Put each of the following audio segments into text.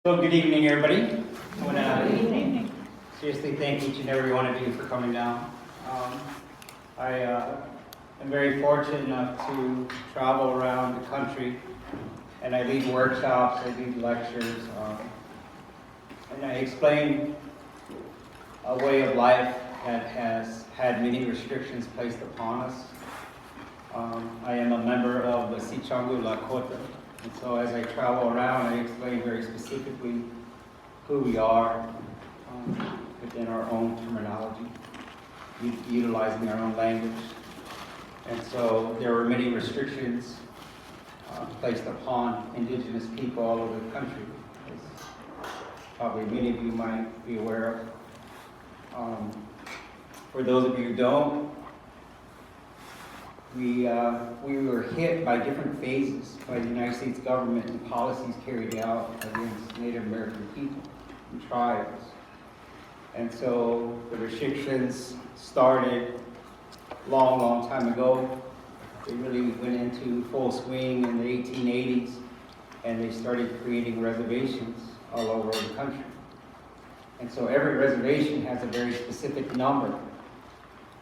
Well, good evening, everybody. I want to seriously thank each and every one of you for coming down. I am very fortunate enough to travel around the country, and I lead workshops, I lead lectures, and I explain a way of life that has had many restrictions placed upon us. I am a member of the Sichangu Lakota. And so as I travel around, I explain very specifically who we are within our own terminology, utilizing our own language. And so there were many restrictions placed upon indigenous people all over the country, as probably many of you might be aware of. For those of you who don't, we were hit by different phases by the United States government and policies carried out against Native American people and tribes. And so the restrictions started long time ago. They really went into full swing in the 1880s, and they started creating reservations all over the country. And so every reservation has a very specific number,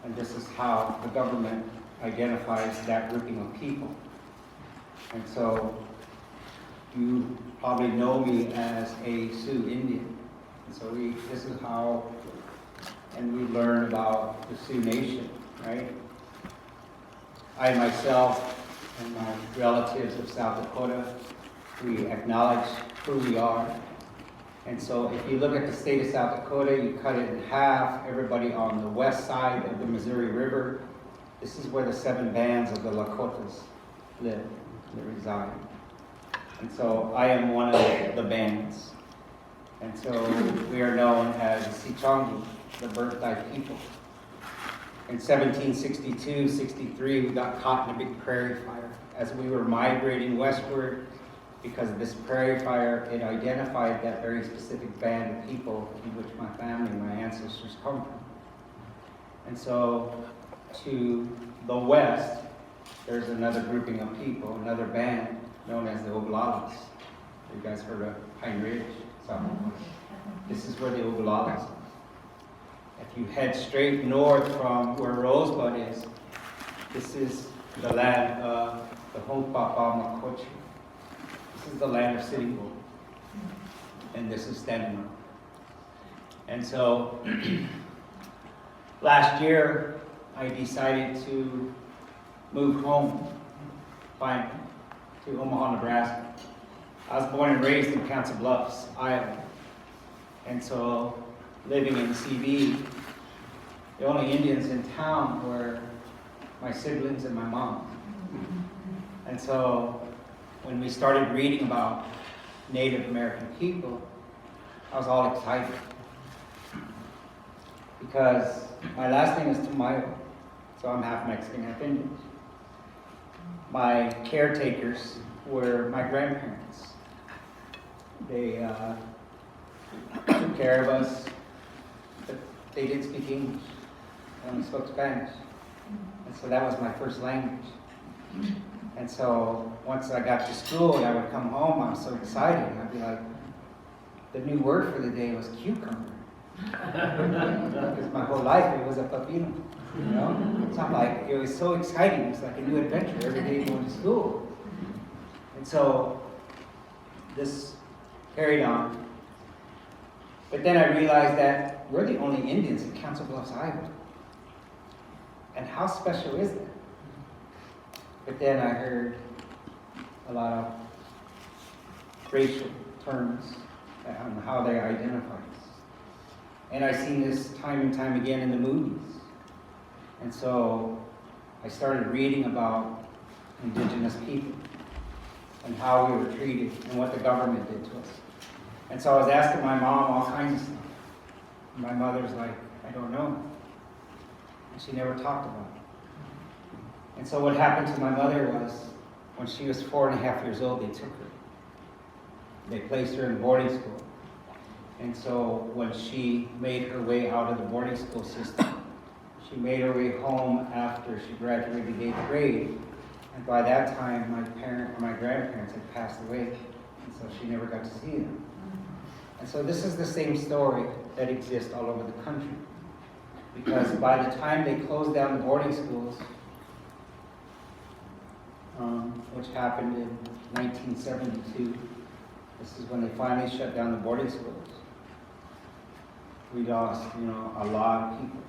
and this is how the government identifies that grouping of people. And so you probably know me as a Sioux Indian. And so this is how, and we learn about the Sioux Nation, right? I myself and my relatives of South Dakota, we acknowledge who we are. And so if you look at the state of South Dakota, you cut it in half. Everybody on the west side of the Missouri River, this is where the 7 bands of the Lakotas live, they reside. And so I am one of the bands. And so we are known as the Sichangu, the birth-died people. In 1762-63, we got caught in a big prairie fire. As we were migrating westward, because of this prairie fire, it identified that very specific band of people in which my family, my ancestors come from. And so to the west, there's another grouping of people, another band known as the Oglalas. You guys heard of Pine Ridge? This is where the Oglalas are. If you head straight north from where Rosebud is, this is the land of the Honkpapa Makochi. This is the land of Sitting Bull. And this is Standing Rock. And so last year, I decided to move home, finally, to Omaha, Nebraska. I was born and raised in Council Bluffs, Iowa. And so, living in CB, the only Indians in town were my siblings and my mom. And so, when we started reading about Native American people, I was all excited. Because my last name is Tamayo. So I'm half Mexican, half Indian. My caretakers were my grandparents. They took care of us, but they did speak English. I only spoke Spanish. And so that was my first language. And so once I got to school and I would come home, I was so excited. I'd be like, the new word for the day was cucumber. Because my whole life it was a pepino. You know, it's not like it was so exciting. It was like a new adventure every day going to school. And so this carried on. But then I realized that we're the only Indians in Council Bluffs, Iowa. And how special is that? But then I heard a lot of racial terms on how they identify us. And I've seen this time and time again in the movies. And so I started reading about indigenous people and how we were treated and what the government did to us. And so I was asking my mom all kinds of stuff. And my mother's like, I don't know. And she never talked about it. And so what happened to my mother was, when she was 4.5 years old, they took her. They placed her in boarding school. And so when she made her way out of the boarding school system, she made her way home after she graduated 8th grade. And by that time, my grandparents had passed away. And so she never got to see them. so this is the same story that exists all over the country. Because by the time they closed down the boarding schools, which happened in 1972, this is when they finally shut down the boarding schools. We lost, a lot of people.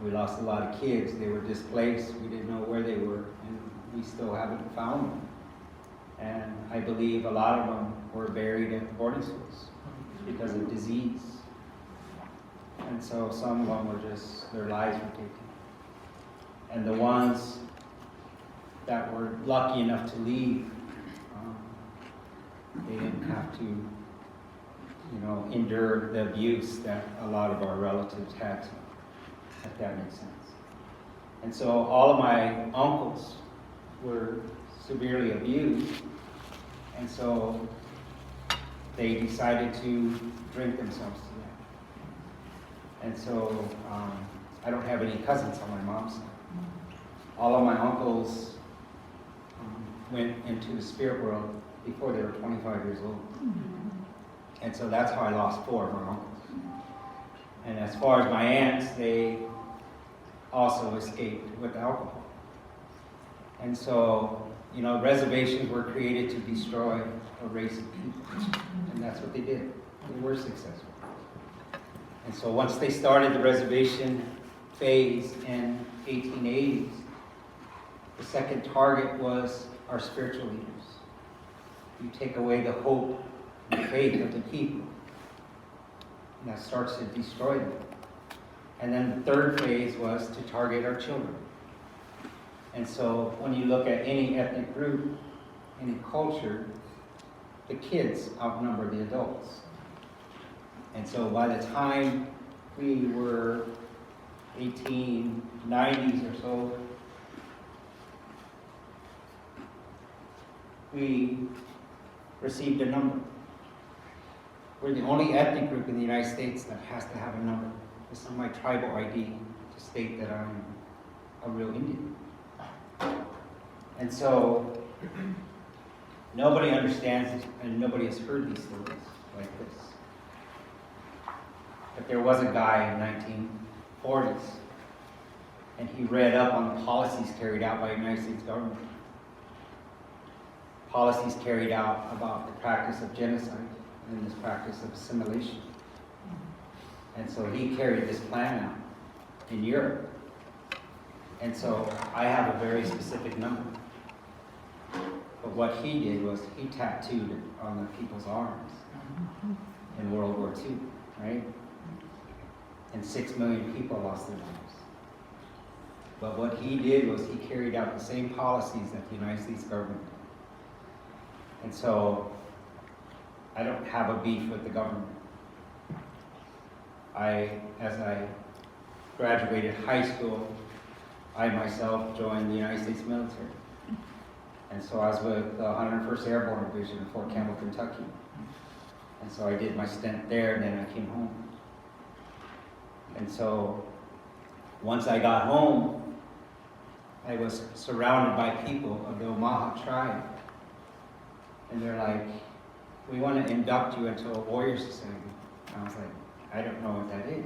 We lost a lot of kids. They were displaced. We didn't know where they were, and we still haven't found them. And I believe a lot of them were buried at the boarding schools because of disease. And so some of them were just, their lives were taken. And the ones that were lucky enough to leave, they didn't have to, endure the abuse that a lot of our relatives had to, if that makes sense. And so all of my uncles were severely abused, and so they decided to drink themselves to death. And so I don't have any cousins on my mom's side. All of my uncles went into the spirit world before they were 25 years old. And so that's how I lost 4 of my uncles. And as far as my aunts, they also escaped with alcohol. And so, reservations were created to destroy a race of people. And that's what they did. They were successful. And so once they started the reservation phase in 1880s, the second target was our spiritual leaders. You take away the hope and faith of the people, and that starts to destroy them. And then the third phase was to target our children. And so when you look at any ethnic group, any culture, the kids outnumber the adults. And so by the time we were 1890s or so, we received a number. We're the only ethnic group in the United States that has to have a number. This is my tribal ID to state that I'm a real Indian. And so nobody understands it, and nobody has heard these stories like this. But there was a guy in 1940s, and he read up on the policies carried out by the United States government. Policies carried out about the practice of genocide and this practice of assimilation. And so he carried this plan out in Europe. And so I have a very specific number. But what he did was he tattooed it on the people's arms in World War II, right? And 6 million people lost their lives. But what he did was he carried out the same policies that the United States government did. And so I don't have a beef with the government. As I graduated high school, I myself joined the United States military. And so I was with the 101st Airborne Division in Fort Campbell, Kentucky. And so I did my stint there, and then I came home. And so once I got home, I was surrounded by people of the Omaha tribe. And they're like, we want to induct you into a warrior society. And I was like, I don't know what that is.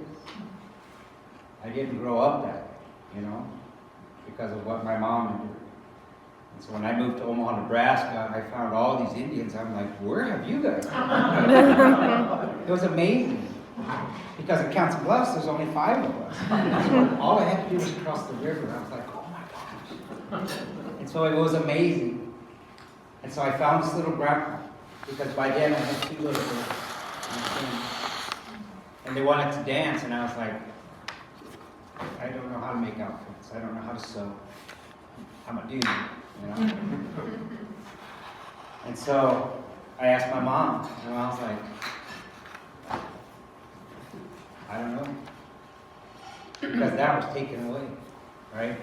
I didn't grow up that way, because of what my mom endured. And so when I moved to Omaha, Nebraska, I found all these Indians. I'm like, where have you guys been? It was amazing. Because in Council Bluffs, there's only 5 of us. So all I had to do was cross the river. I was like, oh my gosh. And so it was amazing. And so I found this little grandpa, because by then I had 2 little girls. And they wanted to dance, and I was like, I don't know how to make outfits. I don't know how to sew. I'm a dude, And so I asked my mom, and I was like, I don't know. Because that was taken away, right?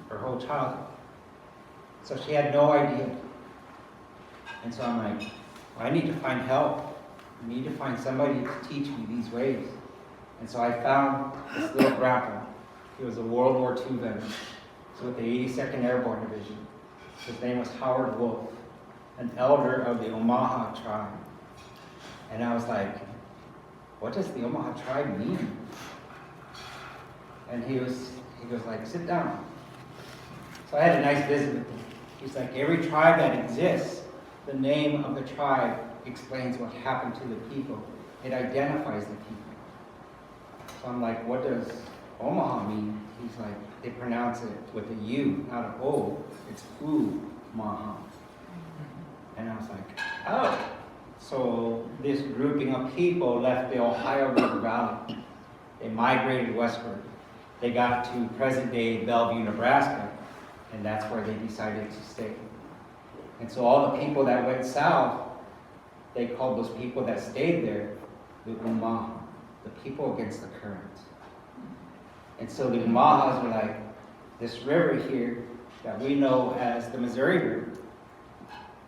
Her whole childhood. So she had no idea. And so I'm like, well, I need to find help. I need to find somebody to teach me these ways. And so I found this little grandpa. He was a World War II veteran. He was with the 82nd Airborne Division. His name was Howard Wolf, an elder of the Omaha tribe. And I was like, what does the Omaha tribe mean? And he goes like, sit down. So I had a nice visit with him. He's like, every tribe that exists, the name of the tribe explains what happened to the people. It identifies the people. So I'm like, what does Omaha mean? He's like, they pronounce it with a U, not an O. It's U-Maha. And I was like, oh. So this grouping of people left the Ohio River Valley. They migrated westward. They got to present-day Bellevue, Nebraska, and that's where they decided to stay. And so all the people that went south, they called those people that stayed there the Umaha, the people against the current. And so the Umahas were like, this river here that we know as the Missouri River,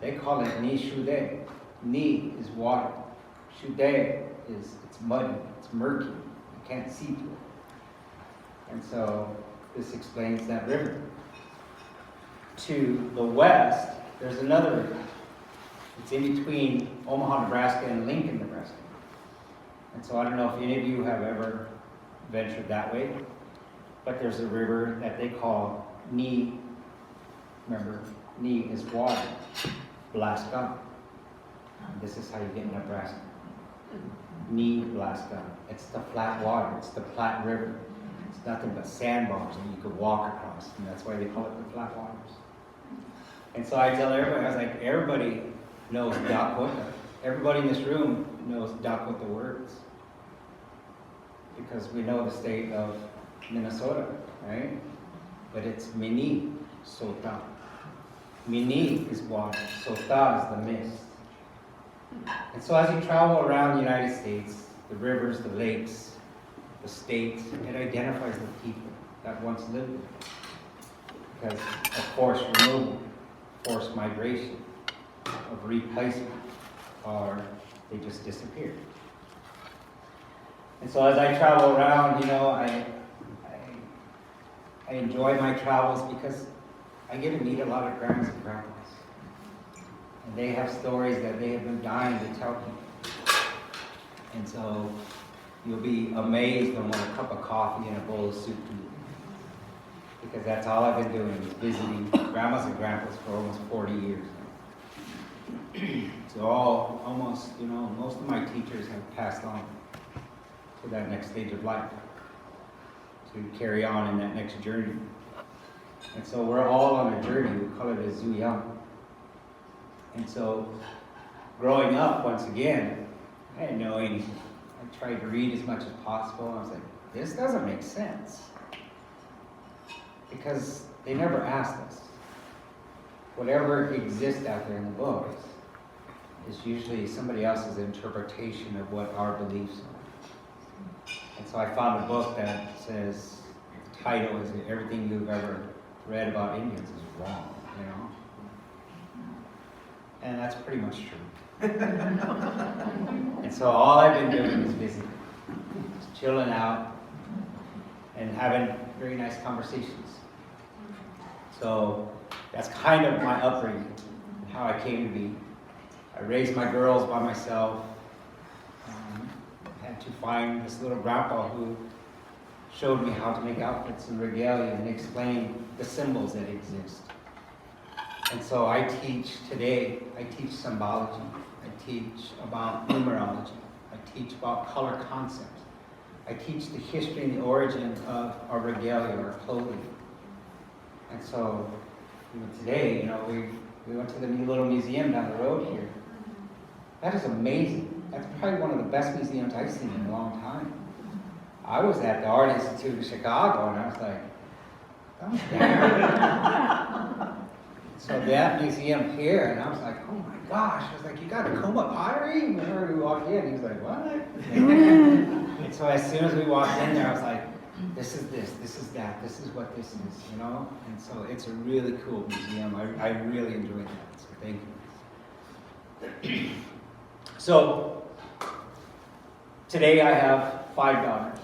they call it Ni Shude. Ni is water. Shude is, it's muddy, it's murky. You can't see through it. And so this explains that river. To the west, there's another river. It's in between Omaha, Nebraska and Lincoln, Nebraska. And so I don't know if any of you have ever ventured that way, but there's a river that they call Ni. Remember, Ni is water. Blaska. This is how you get in Nebraska. Ni Blaska. It's the flat water. It's the Platte River. It's nothing but sandbars that you could walk across, and that's why they call it the flat waters. And so I tell everybody, I was like, everybody knows Dakota. Everybody in this room knows Dakota words. Because we know the state of Minnesota, right? But it's Mini, Sota. Mini is water, Sota is the mist. And so as you travel around the United States, the rivers, the lakes, the states, it identifies the people that once lived there. Because of forced removal, forced migration, of replacement, or they just disappeared. And so as I travel around, you know, I enjoy my travels because I get to meet a lot of grandmas and grandpas. And they have stories that they have been dying to tell people. And so you'll be amazed on what a cup of coffee and a bowl of soup can do. Because that's all I've been doing is visiting grandmas and grandpas for almost 40 years now. So almost, you know, most of my teachers have passed on to that next stage of life, to carry on in that next journey. And so we're all on a journey. We call it a Zuyang. And so growing up, once again, I didn't know anything. I tried to read as much as possible. I was like, this doesn't make sense. Because they never asked us. Whatever exists out there in the books is usually somebody else's interpretation of what our beliefs are. And so I found a book that says, the title is Everything You've Ever Read About Indians is Wrong, you know? And that's pretty much true. And so all I've been doing is visiting, just chilling out and having very nice conversations. So that's kind of my upbringing, how I came to be. I raised my girls by myself. Had to find this little grandpa who showed me how to make outfits and regalia and explain the symbols that exist. And so I teach today, I teach symbology, I teach about numerology, I teach about color concepts, I teach the history and the origin of our regalia, our clothing. And so, you know, today, you know, we went to the new little museum down the road here. That is amazing. That's probably one of the best museums I've seen in a long time. I was at the Art Institute in Chicago, and I was like, oh, damn. So that museum here, and I was like, oh my gosh. I was like, you got Tacoma pottery? And whenever we walked in, he was like, what? And so as soon as we walked in there, I was like, this is that, this is what this is, you know? And so it's a really cool museum. I really enjoyed that, so thank you. So, today I have 5 daughters.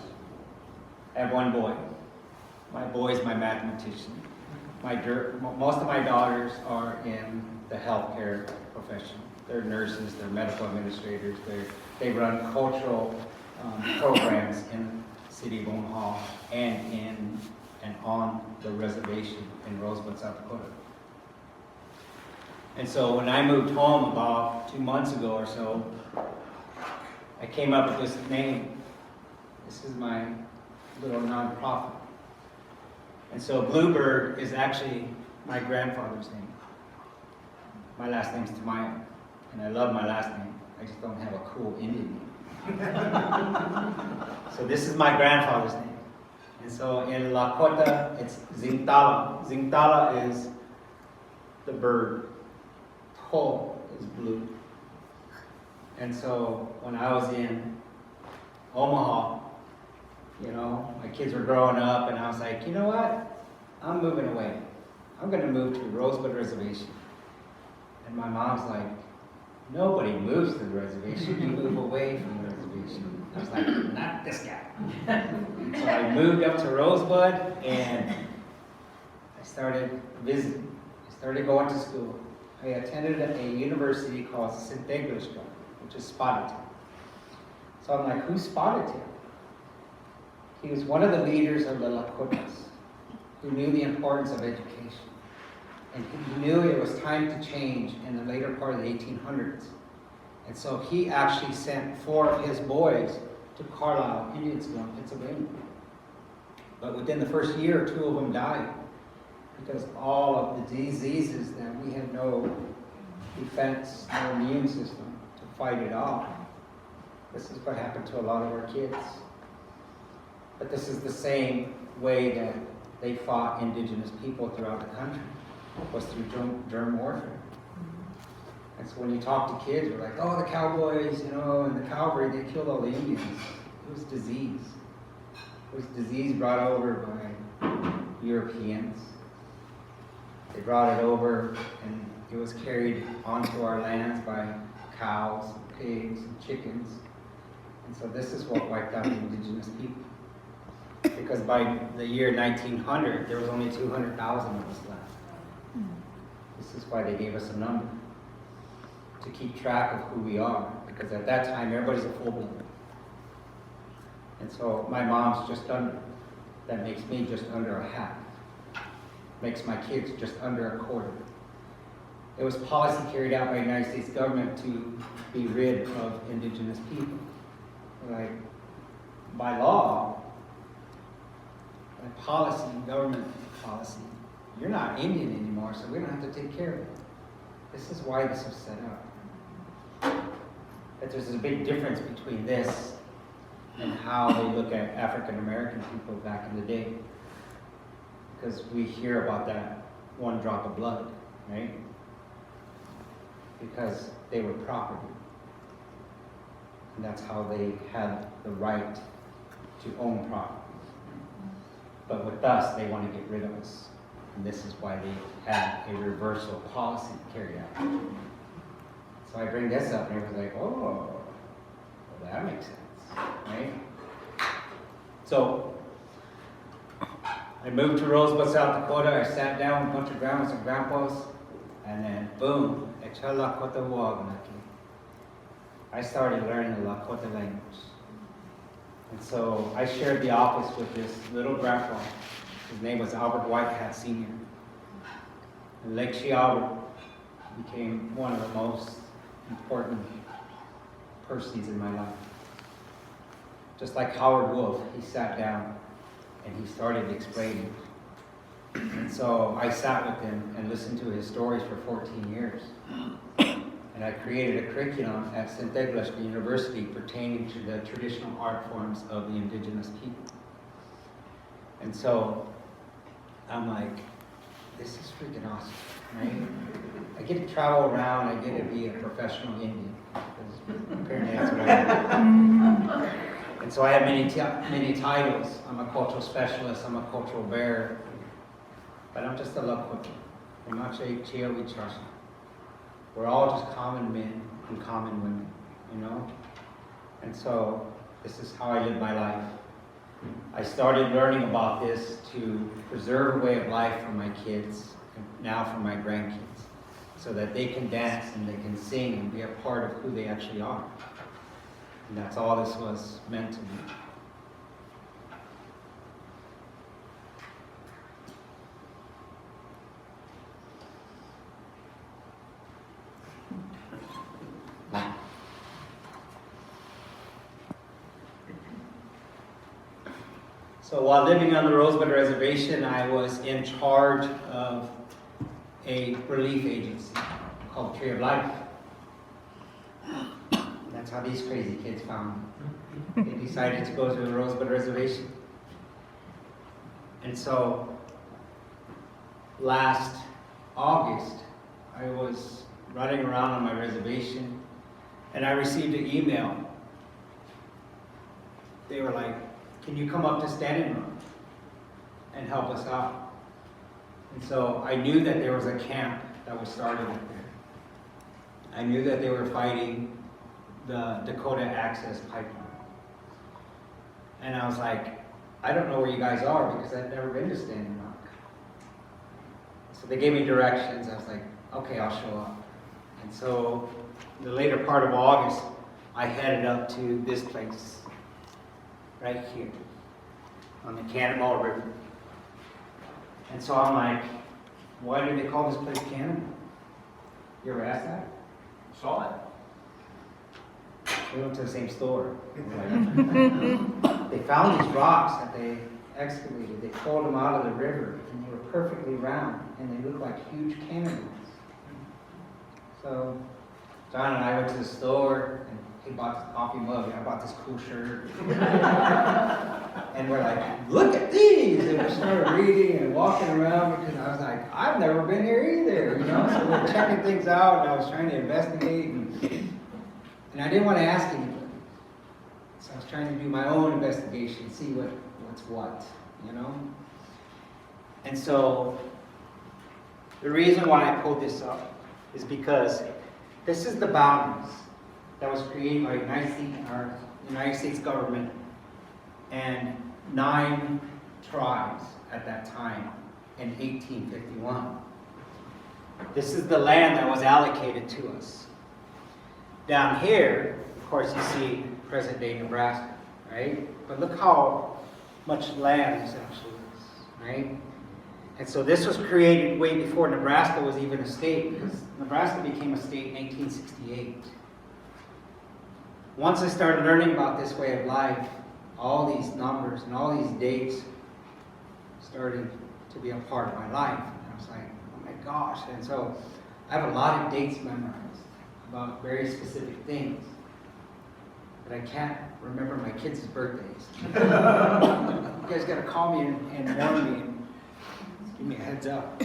I have 1 boy. My boy is my mathematician. Most of my daughters are in the healthcare profession. They're nurses, they're medical administrators, they run cultural programs in the city of Omaha and on the reservation in Rosebud, South Dakota. And so when I moved home about 2 months ago or so, I came up with this name. This is my little nonprofit. And so Bluebird is actually my grandfather's name. My last name's Tamayo, and I love my last name. I just don't have a cool Indian name. So this is my grandfather's name. And so in Lakota, it's Zingtala. Zingtala is the bird. Whole is blue. And so when I was in Omaha, my kids were growing up, and I was like, you know what? I'm moving away. I'm going to move to Rosebud Reservation. And my mom's like, nobody moves to the reservation. You move away from the reservation. I was like, not this guy. So I moved up to Rosebud, and I started visiting. I started going to school. I attended a university called Sinteglisca, which is Spotted Tail. So I'm like, who's Spotted Tail? He was one of the leaders of the Lakotas who knew the importance of education. And he knew it was time to change in the later part of the 1800s. And so he actually sent 4 of his boys to Carlisle Indian School in Pennsylvania. But within the first year, 2 of them died because all of the diseases that we had no defense, no immune system to fight it off. This is what happened to a lot of our kids. But this is the same way that they fought indigenous people throughout the country, was through germ warfare. And so when you talk to kids, you're like, oh, the cowboys, and the cavalry, they killed all the Indians. It was disease. It was disease brought over by Europeans. They brought it over, and it was carried onto our lands by cows, and pigs, and chickens. And so this is what wiped out the indigenous people. Because by the year 1900, there was only 200,000 of us left. This is why they gave us a number, to keep track of who we are. Because at that time, everybody's a full-blood. And so my mom's just under. That makes me just under a half. Makes my kids just under a quarter. It was policy carried out by the United States government to be rid of indigenous people. Like, by law, by policy, government policy, you're not Indian anymore, so we don't have to take care of it. This is why this was set up. But there's a big difference between this and how they look at African American people back in the day. Because we hear about that one drop of blood, right? Because they were property. And that's how they had the right to own property. But with us, they want to get rid of us. And this is why they had a reversal policy carried out. So I bring this up, and everyone's like, oh, well, that makes sense, right? So I moved to Rosebud, South Dakota. I sat down with a bunch of grandmas and grandpas, and then boom, I started learning the Lakota language. And so I shared the office with this little grandpa. His name was Albert Whitehat Sr. And Lake Albert became one of the most important persons in my life. Just like Howard Wolf, he sat down and he started explaining. And so I sat with him and listened to his stories for 14 years. And I created a curriculum at Sinteglisca University pertaining to the traditional art forms of the indigenous people. And so I'm like, this is freaking awesome, right? I get to travel around, I get to be a professional Indian, because apparently that's what I do. And so I have many titles. I'm a cultural specialist, I'm a cultural bearer, but I'm just a Lakota. We're all just common men and common women, And so this is how I live my life. I started learning about this to preserve a way of life for my kids, and now for my grandkids. so that they can dance and they can sing and be a part of who they actually are. And that's all this was meant to be. So while living on the Rosebud Reservation, I was in charge of a relief agency called Tree of Life. That's how these crazy kids found me. They decided to go to the Rosebud Reservation. And so last August, I was running around on my reservation and I received an email. They were like, "Can you come up to Standing Rock and help us out?" And so I knew that there was a camp that was started up there. I knew that they were fighting the Dakota Access Pipeline. And I was like, I don't know where you guys are because I've never been to Standing Rock. So they gave me directions. I was like, okay, I'll show up. And so the later part of August, I headed up to this place, right here, on the Cannonball River. And so I'm like, why do they call this place Cannonball? You ever asked that? Saw it. We went to the same store. They found these rocks that they excavated. They pulled them out of the river, and they were perfectly round, and they looked like huge cannonballs. So John and I went to the store, and he bought this coffee mug, and I bought this cool shirt. And we're like, look at these! And we started reading and walking around, because I was like, I've never been here either, you know? So we're checking things out, and I was trying to investigate, and I didn't want to ask anybody. So I was trying to do my own investigation, see what's what, you know? And so the reason why I pulled this up is because this is the boundaries that was created by the United States government and 9 tribes at that time in 1851. This is the land that was allocated to us. Down here, of course, you see present-day Nebraska, right? But look how much land this actually is, right? And so this was created way before Nebraska was even a state, because Nebraska became a state in 1868. Once I started learning about this way of life, all these numbers and all these dates started to be a part of my life. And I was like, oh my gosh. And so I have a lot of dates memorized about very specific things, but I can't remember my kids' birthdays. You guys got to call me and warn me and give me a heads up.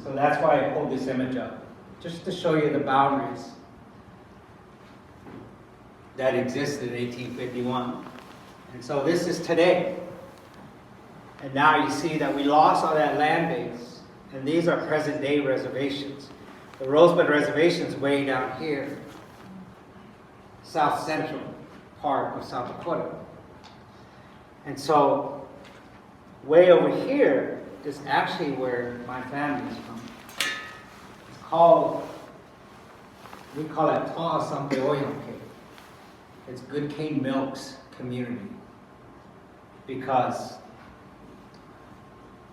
So that's why I pulled this image up, just to show you the boundaries that existed in 1851. And so this is today. And now you see that we lost all that land base, and these are present-day reservations. The Rosebud Reservation is way down here, south central part of South Dakota. And so way over here is actually where my family is from. It's called, we call it Tahasampeoyamke. It's Good Cane Milk's community. Because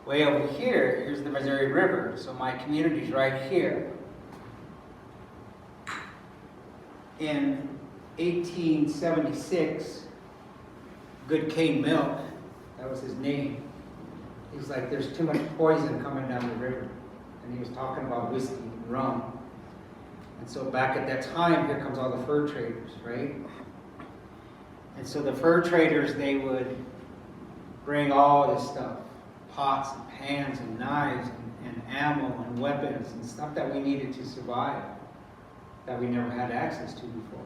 way over here, here's the Missouri River, so my community's right here. In 1876, Good Cane Milk, that was his name, he was like, there's too much poison coming down the river. And he was talking about whiskey and rum. And so back at that time, here comes all the fur traders, right? And so the fur traders, they would bring all this stuff, pots and pans and knives and ammo and weapons and stuff that we needed to survive, that we never had access to before.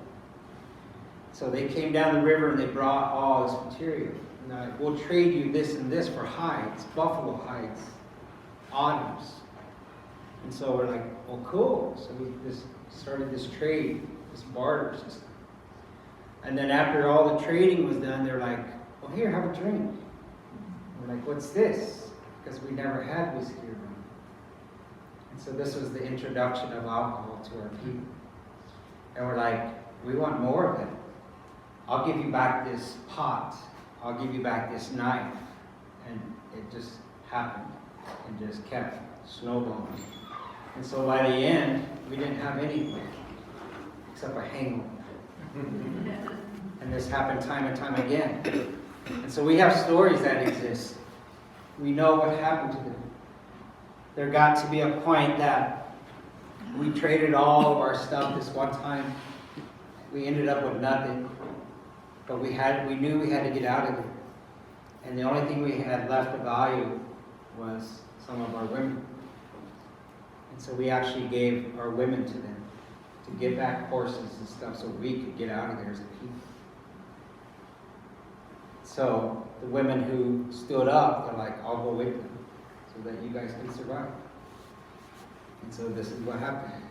So they came down the river and they brought all this material. And they're like, we'll trade you this and this for hides, buffalo hides, otters. And so we're like, well, cool. So we just started this trade, this barter system. And then after all the trading was done, they're like, well, here, have a drink. We're like, what's this? because we never had whiskey or rum. And so this was the introduction of alcohol to our people. And we're like, we want more of it. I'll give you back this pot. I'll give you back this knife. And it just happened and just kept snowballing. And so by the end, we didn't have anything except a hangover. And this happened time and time again. And so we have stories that exist. We know what happened to them. There got to be a point that we traded all of our stuff this one time. We ended up with nothing. But we knew we had to get out of there. And the only thing we had left of value was some of our women. And so we actually gave our women to them to give back horses and stuff so we could get out of there as a people. So the women who stood up, they're like, I'll go with them so that you guys can survive. And so this is what happened.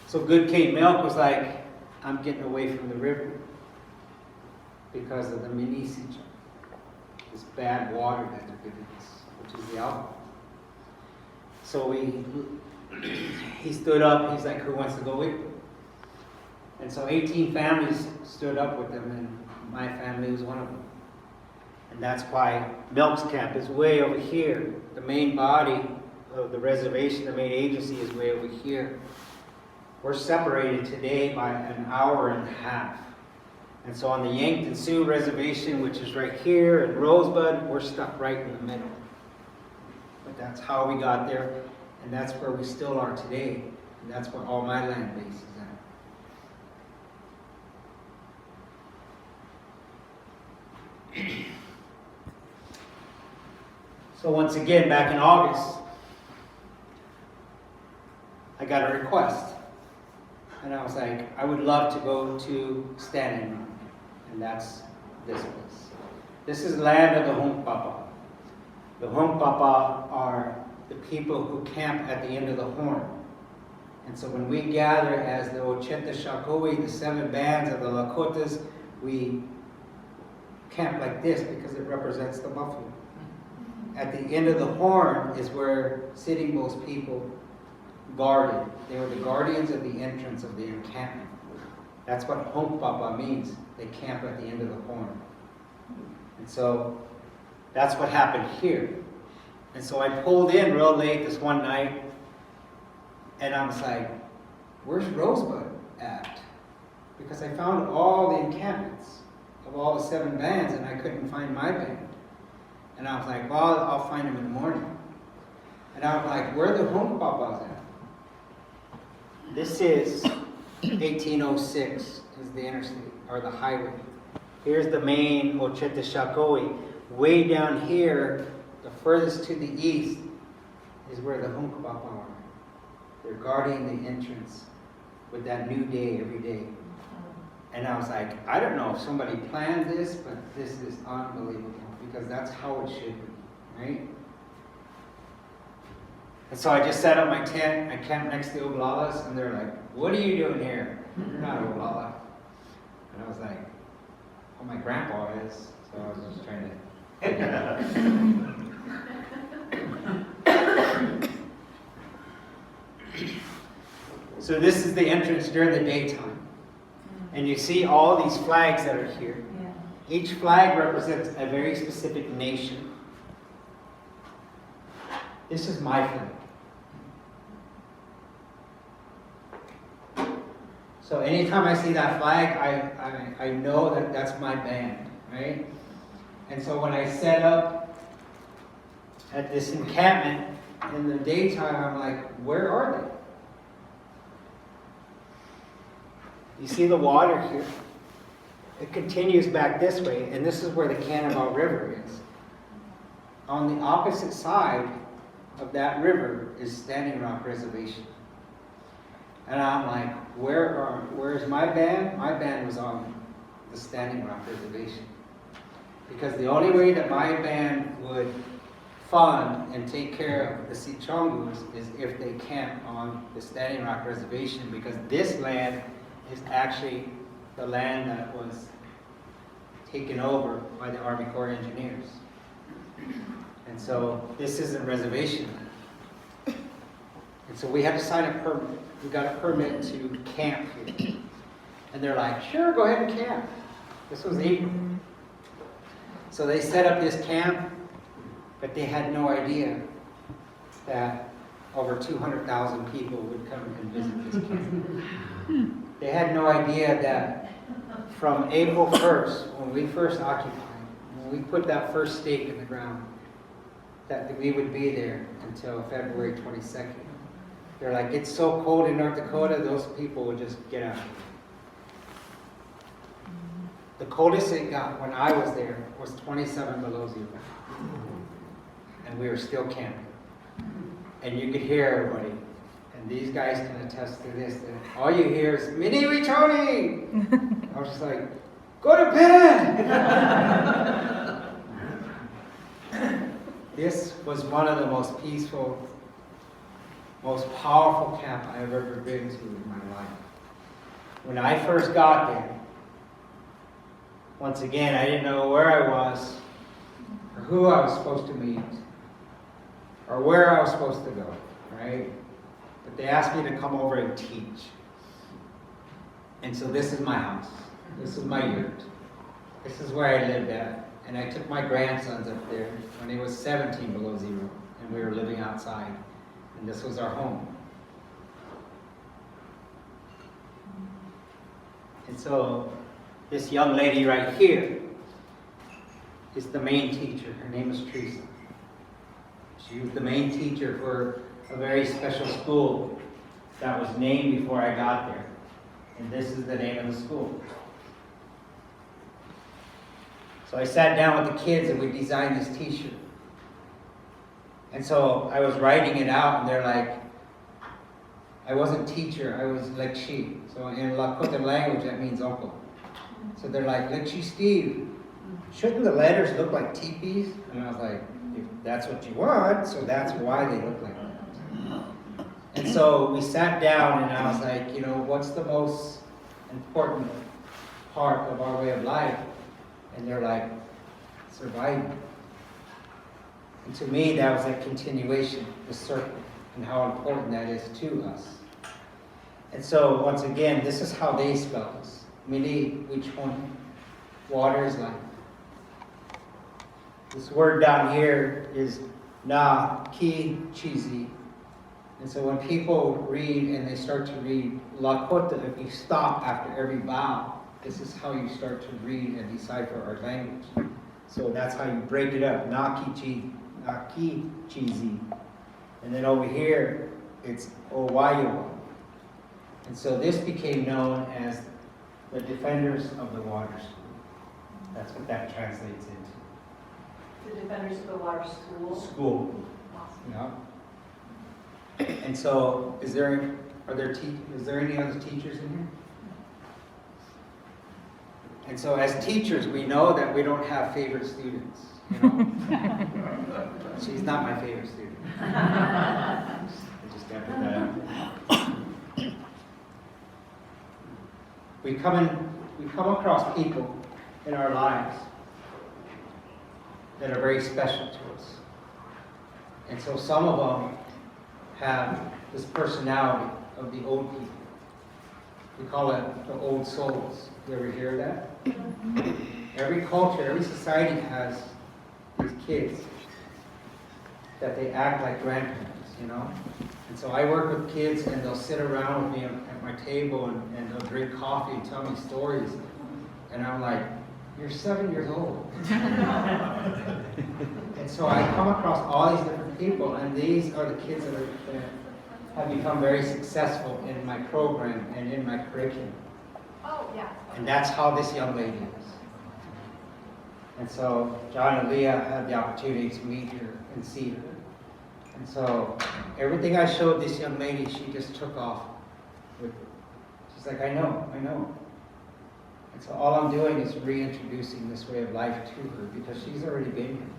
So Good Cane Milk was like, I'm getting away from the river because of the Minisicha, this bad water that they're giving us, which is the alcohol. So he stood up, he's like, who wants to go with me? And so 18 families stood up with him, and my family was one of them. And that's why Milk's Camp is way over here. The main body of the reservation, the main agency is way over here. We're separated today by an hour and a half. And so on the Yankton Sioux Reservation, which is right here, and Rosebud, we're stuck right in the middle. But that's how we got there, and that's where we still are today. And that's where all my land base is at. So once again, back in August, I got a request. And I was like, I would love to go to Standing Rock. And that's this place. This is land of the Hunkpapa. The Hunkpapa are the people who camp at the end of the horn. And so when we gather as the Ocheta Shakoi, the 7 bands of the Lakotas, we camp like this because it represents the buffalo. At the end of the horn is where Sitting Bull's people guarded. They were the guardians of the entrance of the encampment. That's what Hunkpapa means. They camp at the end of the horn. And so that's what happened here. And so I pulled in real late this one night, and I was like, where's Rosebud at? Because I found all the encampments of all the 7 bands, and I couldn't find my band. And I was like, well, I'll find them in the morning. And I was like, where are the Hunkpapas at? This is 1806 is the interstate, or the highway. Here's the main Ocheta Shakoi. Way down here, the furthest to the east, is where the Hunkpapa are. They're guarding the entrance with that new day every day. And I was like, I don't know if somebody planned this, but this is unbelievable, because that's how it should be, right? And so I just set up my tent. I camped next to Oglalas, and they're like, what are you doing here? You're not Oglala. And I was like, well, my grandpa is. So I was just trying to... So this is the entrance during the daytime. And you see all these flags that are here. Each flag represents a very specific nation. This is my flag. So anytime I see that flag, I know that that's my band, right? And so when I set up at this encampment in the daytime, I'm like, where are they? You see the water here? It continues back this way, and this is where the Cannonball River is. On the opposite side of that river is Standing Rock Reservation. And I'm like, where's my band? My band was on the Standing Rock Reservation. Because the only way that my band would fund and take care of the Sichongus is if they camp on the Standing Rock Reservation, because this land is actually the land that was taken over by the Army Corps of Engineers. And so this isn't reservation. And so we had to sign a permit. We got a permit to camp here. And they're like, sure, go ahead and camp. This was April. So they set up this camp, but they had no idea that over 200,000 people would come and visit this camp. They had no idea that from April 1st, when we first occupied, when we put that first stake in the ground, that we would be there until February 22nd. They're like, it's so cold in North Dakota, those people would just get out. The coldest it got when I was there was 27 below zero. And we were still camping. And you could hear everybody. And these guys can attest to this. That all you hear is, Mini Tony! I was just like, go to bed! This was one of the most peaceful, most powerful camp I've ever been to in my life. When I first got there, once again, I didn't know where I was, or who I was supposed to meet, or where I was supposed to go, right? But they asked me to come over and teach. And so this is my house. This is my yurt. This is where I lived at. And I took my grandsons up there when it was 17 below zero, and we were living outside. And this was our home. And so this young lady right here is the main teacher. Her name is Teresa. She was the main teacher for a very special school that was named before I got there. And this is the name of the school. So I sat down with the kids and we designed this t-shirt. And so I was writing it out and they're like, I wasn't teacher, I was Lekshi. So in Lakota language that means uncle. So they're like, Lekshi Steve, shouldn't the letters look like teepees? And I was like, if that's what you want, so that's why they look like that. And so we sat down and I was like, you know, what's the most important part of our way of life? And they're like, surviving. And to me, that was a continuation, the circle, and how important that is to us. And so, once again, this is how they spell us. Mini, which one? Water is life. This word down here is na, ki, chizi. And so when people read and they start to read Lakota, if you stop after every vowel, this is how you start to read and decipher our language. So that's how you break it up. Na, ki, chizi. And then over here, it's Owayo. And so this became known as the Defenders of the Water School. That's what that translates into. The Defenders of the Water School? School. Awesome. Yeah. And so, is there any other teachers in here? And so as teachers, we know that we don't have favorite students. You know? She's not my favorite student. I just got to put that out. We come across people in our lives that are very special to us. And so some of them have this personality of the old people. We call it the old souls. You ever hear that? Every culture, every society has these kids that they act like grandparents, you know? And so I work with kids and they'll sit around with me at my table and they'll drink coffee and tell me stories. And I'm like, you're 7 years old. And so I come across all these different people, and these are the kids that have become very successful in my program and in my curriculum. Oh, yeah. And that's how this young lady is. And so John and Leah had the opportunity to meet her and see her. And so everything I showed this young lady, she just took off with it. She's like, I know. And so all I'm doing is reintroducing this way of life to her because she's already been here.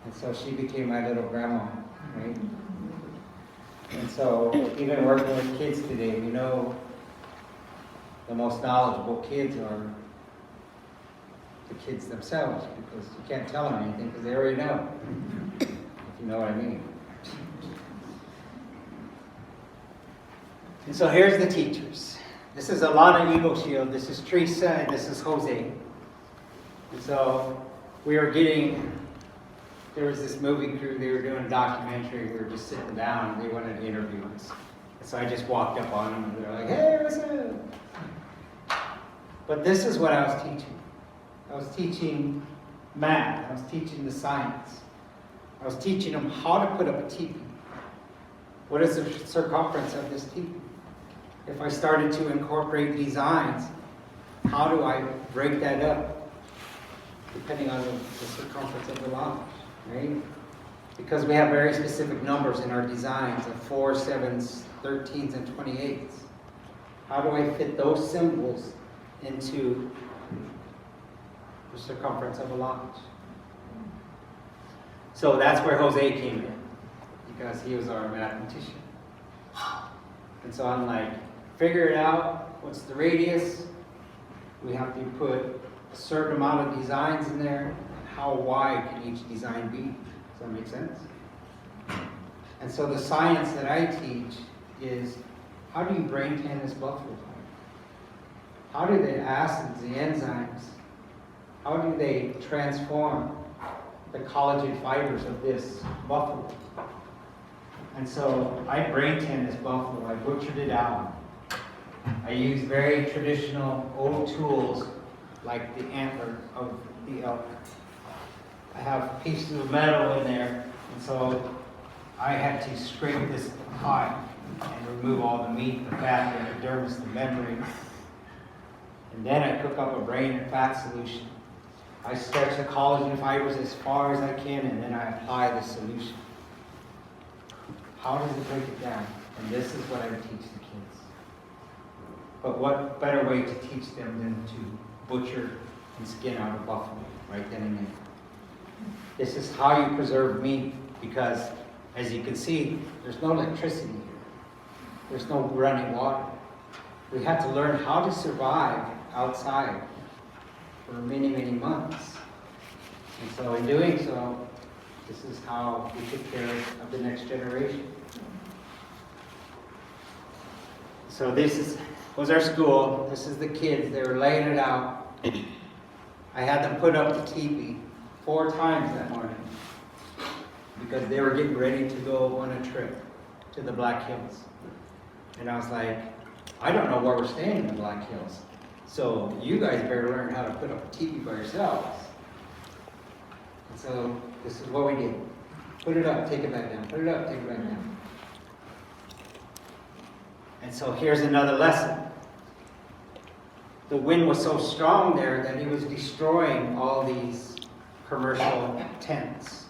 And so she became my little grandma, right? And so even working with kids today, we know the most knowledgeable kids are the kids themselves, because you can't tell them anything because they already know, if you know what I mean. And so here's the teachers. This is Alana Eagle Shield, this is Teresa, and this is Jose. And so we were there was this movie crew, they were doing a documentary, we were just sitting down, and they wanted to interview us. And so I just walked up on them, and they're like, hey, what's up? But this is what I was teaching. I was teaching math, I was teaching the science. I was teaching them how to put up a teepee. What is the circumference of this teepee? If I started to incorporate designs, how do I break that up? Depending on the circumference of the lodge, right? Because we have very specific numbers in our designs of 4s, 7s, 13s, and 28s. How do I fit those symbols into the circumference of a lodge? So that's where Jose came in, because he was our mathematician. And so I'm like, figure it out, what's the radius? We have to put a certain amount of designs in there. How wide can each design be? Does that make sense? And so the science that I teach is, how do you brain tan this buffalo? How do the acids, the enzymes, how do they transform the collagen fibers of this buffalo? And so I brain tan this buffalo, I butchered it out. I use very traditional old tools like the antler of the elk. I have pieces of metal in there, and so I had to scrape this apart and remove all the meat, the fat, the epidermis, the membrane. And then I cook up a brain and fat solution. I stretch the collagen fibers as far as I can, and then I apply the solution. How does it break it down? And this is what I would teach the kids. But what better way to teach them than to butcher and skin out a buffalo right then and there? This is how you preserve meat, because as you can see, there's no electricity here. There's no running water. We had to learn how to survive outside for many, many months. And so in doing so, this is how we took care of the next generation. So this was our school. This is the kids. They were laying it out. I had them put up the teepee 4 times that morning because they were getting ready to go on a trip to the Black Hills. And I was like, I don't know where we're staying in the Black Hills. So you guys better learn how to put up a teepee by yourselves. And so this is what we did. Put it up, take it back down. Put it up, take it back down. And so here's another lesson. The wind was so strong there that it was destroying all these commercial tents.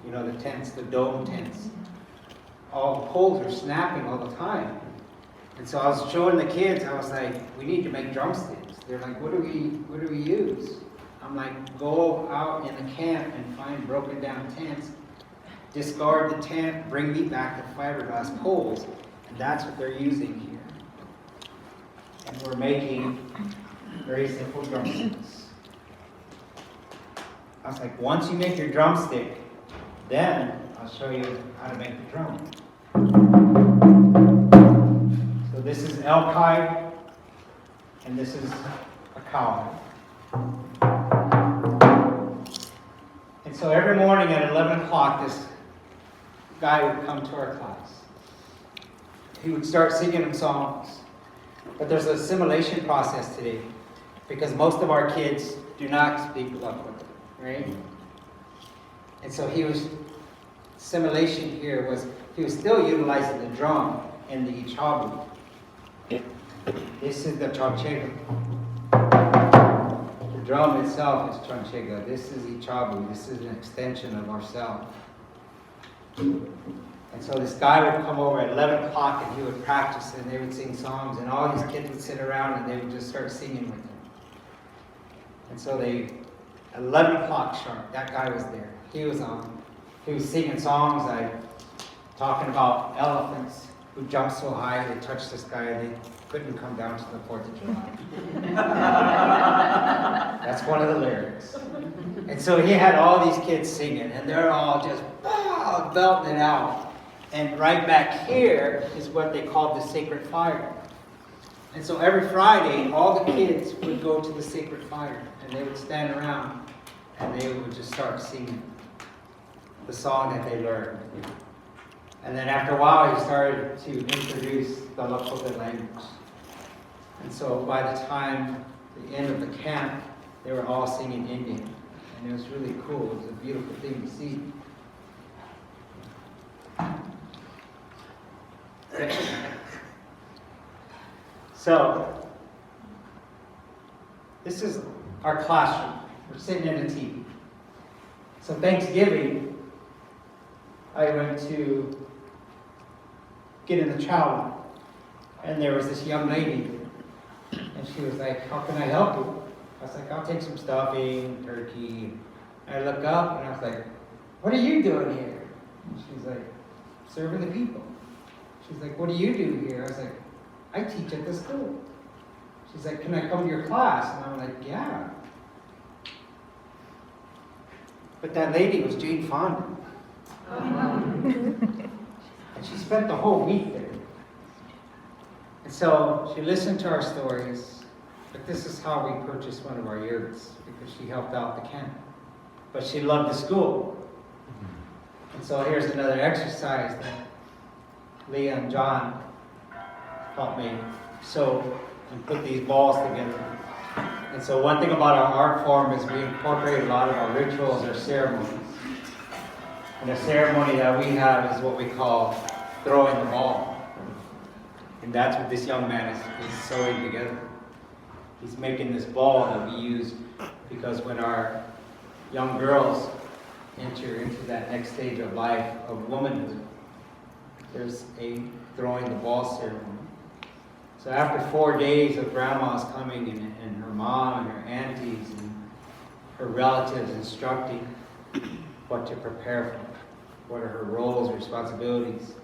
You know, the tents, the dome tents. All the poles are snapping all the time. And so I was showing the kids, I was like, we need to make drumsticks. They're like, what do we use? I'm like, go out in the camp and find broken down tents, discard the tent, bring me back the fiberglass poles. And that's what they're using here. And we're making very simple drumsticks. I was like, once you make your drumstick, then I'll show you how to make the drum. So this is elk hide, and this is a cow hide. And so every morning at 11 o'clock, this guy would come to our class. He would start singing them songs. But there's an assimilation process today, because most of our kids do not speak Lakota, right? And so assimilation here was, he was still utilizing the drum and the ichabu. This is the chanchega. The drum itself is chanchega. This is ichabu. This is an extension of ourselves. And so this guy would come over at 11 o'clock and he would practice and they would sing songs and all these kids would sit around and they would just start singing with him. And so at 11 o'clock sharp, that guy was there. He was singing songs like talking about elephants who jumped so high they touched the sky they couldn't come down to the 4th of July. That's one of the lyrics. And so he had all these kids singing, and they're all just belting it out. And right back here is what they called the sacred fire. And so every Friday, all the kids would go to the sacred fire, and they would stand around, and they would just start singing the song that they learned. And then after a while, he started to introduce the Lakota language. And so by the time the end of the camp, they were all singing Indian. And it was really cool. It was a beautiful thing to see. So, this is our classroom. We're sitting in a TV. So Thanksgiving, I went to get in the chow line. And there was this young lady. And she was like, "How can I help you?" I was like, "I'll take some stuffing, turkey." And I look up and I was like, "What are you doing here?" And she's like, "Serving the people." She's like, "What do you do here?" I was like, "I teach at the school." She's like, "Can I come to your class?" And I'm like, "Yeah." But that lady was Jane Fonda. And she spent the whole week there. And so she listened to our stories, but this is how we purchased one of our yurts, because she helped out the camp. But she loved the school. And so here's another exercise that Leah and John helped me sew and put these balls together. And so one thing about our art form is we incorporate a lot of our rituals or ceremonies. And the ceremony that we have is what we call throwing the ball. And that's what this young man is sewing together. He's making this ball that we use because when our young girls enter into that next stage of life of womanhood, there's a throwing the ball ceremony. So after 4 days of grandma's coming and her mom and her aunties and her relatives instructing what to prepare for, what are her roles, responsibilities.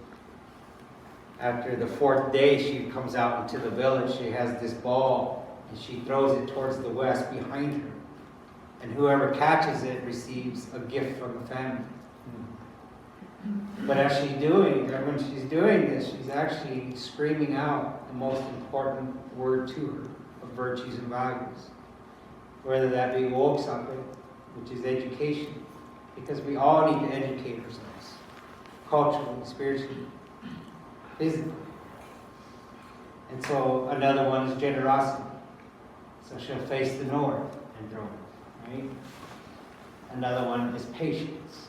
After the 4th day, she comes out into the village. She has this ball and she throws it towards the west behind her. And whoever catches it receives a gift from the family. But as when she's doing this, she's actually screaming out the most important word to her of virtues and values. Whether that be woksape, which is education, because we all need to educate ourselves, culturally, spiritually, physically. And so another one is generosity. So she'll face the north and throw it, right? Another one is patience.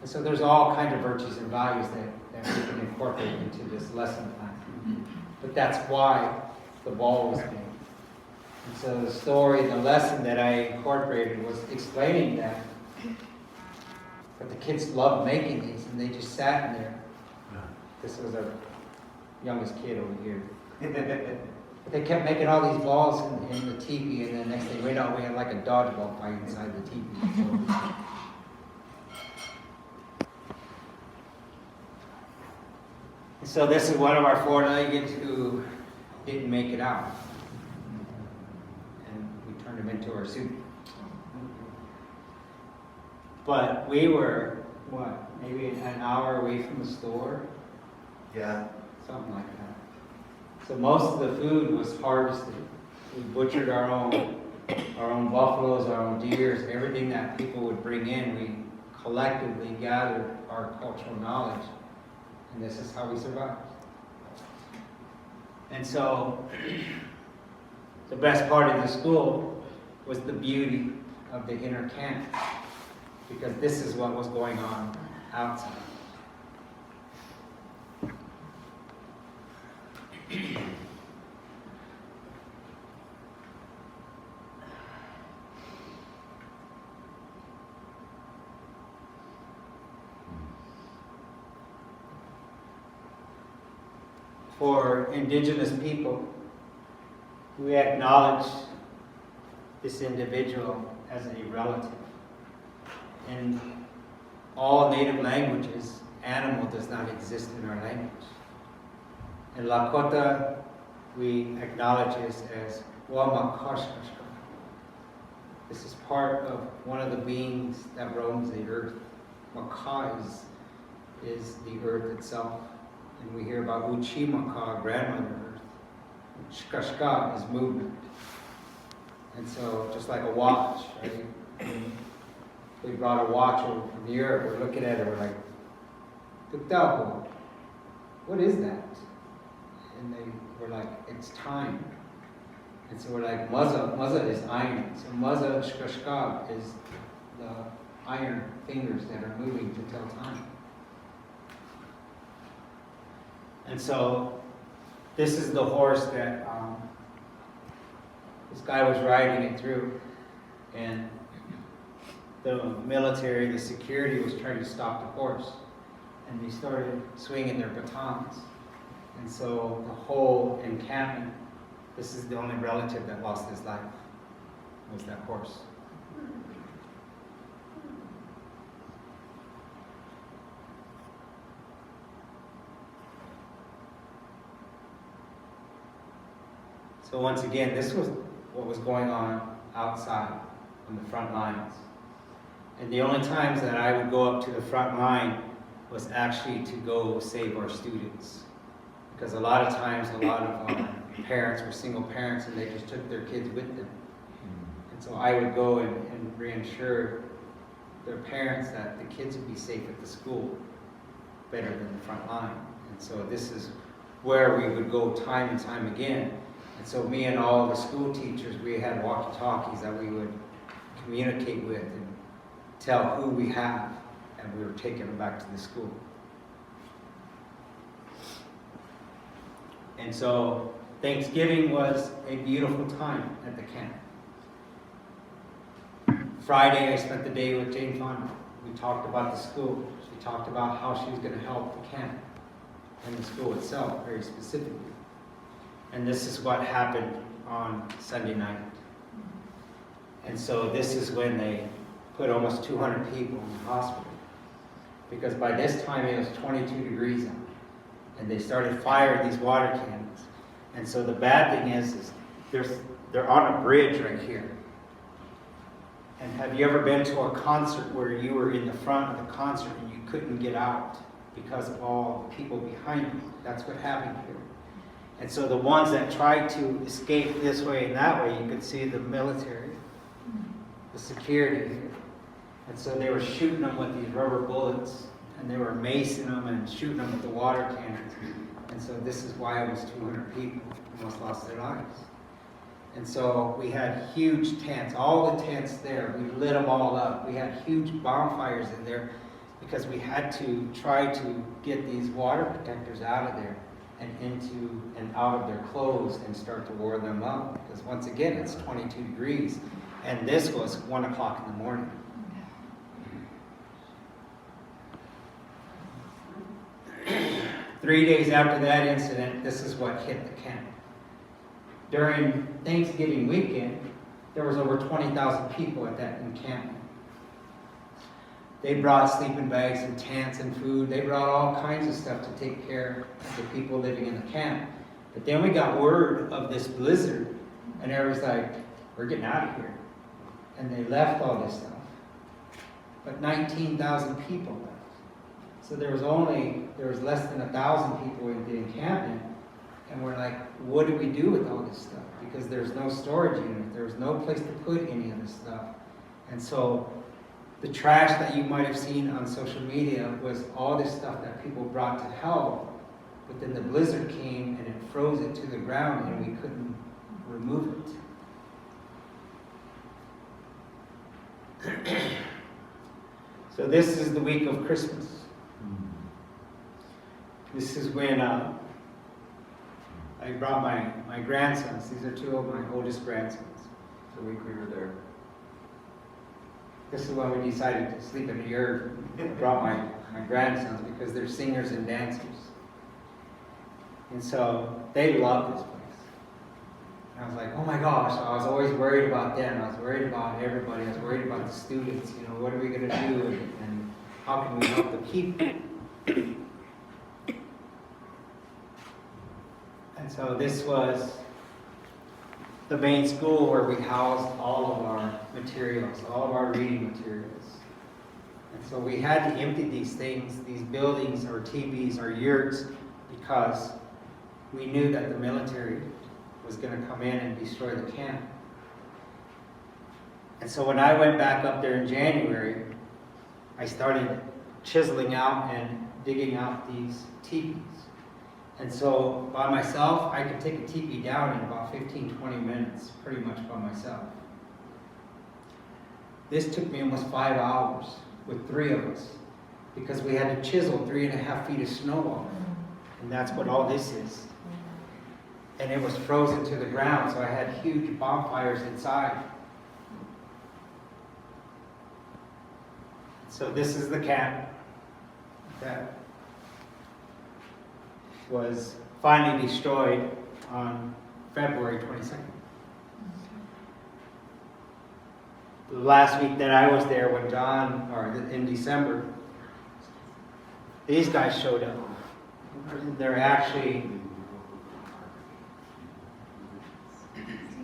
And so there's all kinds of virtues and values that we can incorporate into this lesson plan. But that's why the ball was made. And so the story, the lesson that I incorporated was explaining that. But the kids loved making these, and they just sat in there. This was our youngest kid over here. But they kept making all these balls in the teepee, and then next thing we know, we had like a dodgeball fight inside the teepee. So this is one of our four-leggeds who didn't make it out. And we turned him into our soup. But we were, maybe an hour away from the store? Yeah. Something like that. So most of the food was harvested. We butchered our own buffaloes, our own deers, everything that people would bring in. We collectively gathered our cultural knowledge. And this is how we survived. And so, the best part of the school was the beauty of the inner camp, because this is what was going on outside. For indigenous people, we acknowledge this individual as a relative. In all native languages, animal does not exist in our language. In Lakota, we acknowledge this as Wamakashkashka. This is part of one of the beings that roams the earth. Maka is the earth itself. And we hear about Uchimaka, grandmother earth. Shkashka is movement. And so, just like a watch, right? We brought a watch over from Europe, we're looking at it, we're like, Tuktaho, what is that? And they were like, it's time. And so we're like, Maza is iron. So Maza Shkashka is the iron fingers that are moving to tell time. And so this is the horse that this guy was riding it through. And the military, the security was trying to stop the horse. And they started swinging their batons. And so the whole encampment, this is the only relative that lost his life, was that horse. So once again, this was what was going on outside on the front lines. And the only times that I would go up to the front line was actually to go save our students. Because a lot of times, a lot of parents were single parents and they just took their kids with them. And so I would go and reassure their parents that the kids would be safe at the school better than the front line. And so this is where we would go time and time again. And so me and all the school teachers, we had walkie-talkies that we would communicate with and tell who we have, and we were taking them back to the school. And so Thanksgiving was a beautiful time at the camp. Friday, I spent the day with Jane Fonda. We talked about the school. She talked about how she was going to help the camp and the school itself, very specifically. And this is what happened on Sunday night. And so this is when they put almost 200 people in the hospital. Because by this time it was 22 degrees out. And they started firing these water cannons. And so the bad thing is they're on a bridge right here. And have you ever been to a concert where you were in the front of the concert and you couldn't get out because of all the people behind you? That's what happened here. And so the ones that tried to escape this way and that way, you could see the military, the security here. And so they were shooting them with these rubber bullets, and they were macing them and shooting them with the water cannons. And so this is why almost 200 people almost lost their lives. And so we had huge tents, all the tents there, we lit them all up. We had huge bonfires in there because we had to try to get these water protectors out of there and into and out of their clothes and start to warm them up. Because once again, it's 22 degrees. And this was 1 o'clock in the morning. Three days after that incident, this is what hit the camp. During Thanksgiving weekend, there was over 20,000 people at that encampment. They brought sleeping bags and tents and food. They brought all kinds of stuff to take care of the people living in the camp. But then we got word of this blizzard, and everyone's like, we're getting out of here. And they left all this stuff. But 19,000 people left. So there was less than 1,000 people in the encampment. And we're like, what do we do with all this stuff? Because there's no storage unit. There's no place to put any of this stuff. And so the trash that you might have seen on social media was all this stuff that people brought to help. But then the blizzard came and it froze it to the ground and we couldn't remove it. So this is the week of Christmas. This is when I brought my grandsons. These are two of my oldest grandsons. The week we were there. This is when we decided to sleep in the yurt. I brought my grandsons because they're singers and dancers. And so they love this place. And I was like, oh my gosh, I was always worried about them. I was worried about everybody. I was worried about the students. You know, what are we going to do? And how can we help the people? And so this was the main school where we housed all of our materials, all of our reading materials. And so we had to empty these things, these buildings or teepees or yurts, because we knew that the military was going to come in and destroy the camp. And so when I went back up there in January, I started chiseling out and digging out these teepees. And so by myself, I could take a teepee down in about 15, 20 minutes, pretty much by myself. This took me almost 5 hours with 3 of us, because we had to chisel 3.5 feet of snow off. And that's what all this is. And it was frozen to the ground, so I had huge bonfires inside. So this is the camp that was finally destroyed on February 22nd. The last week that I was there, when in December, these guys showed up. They're actually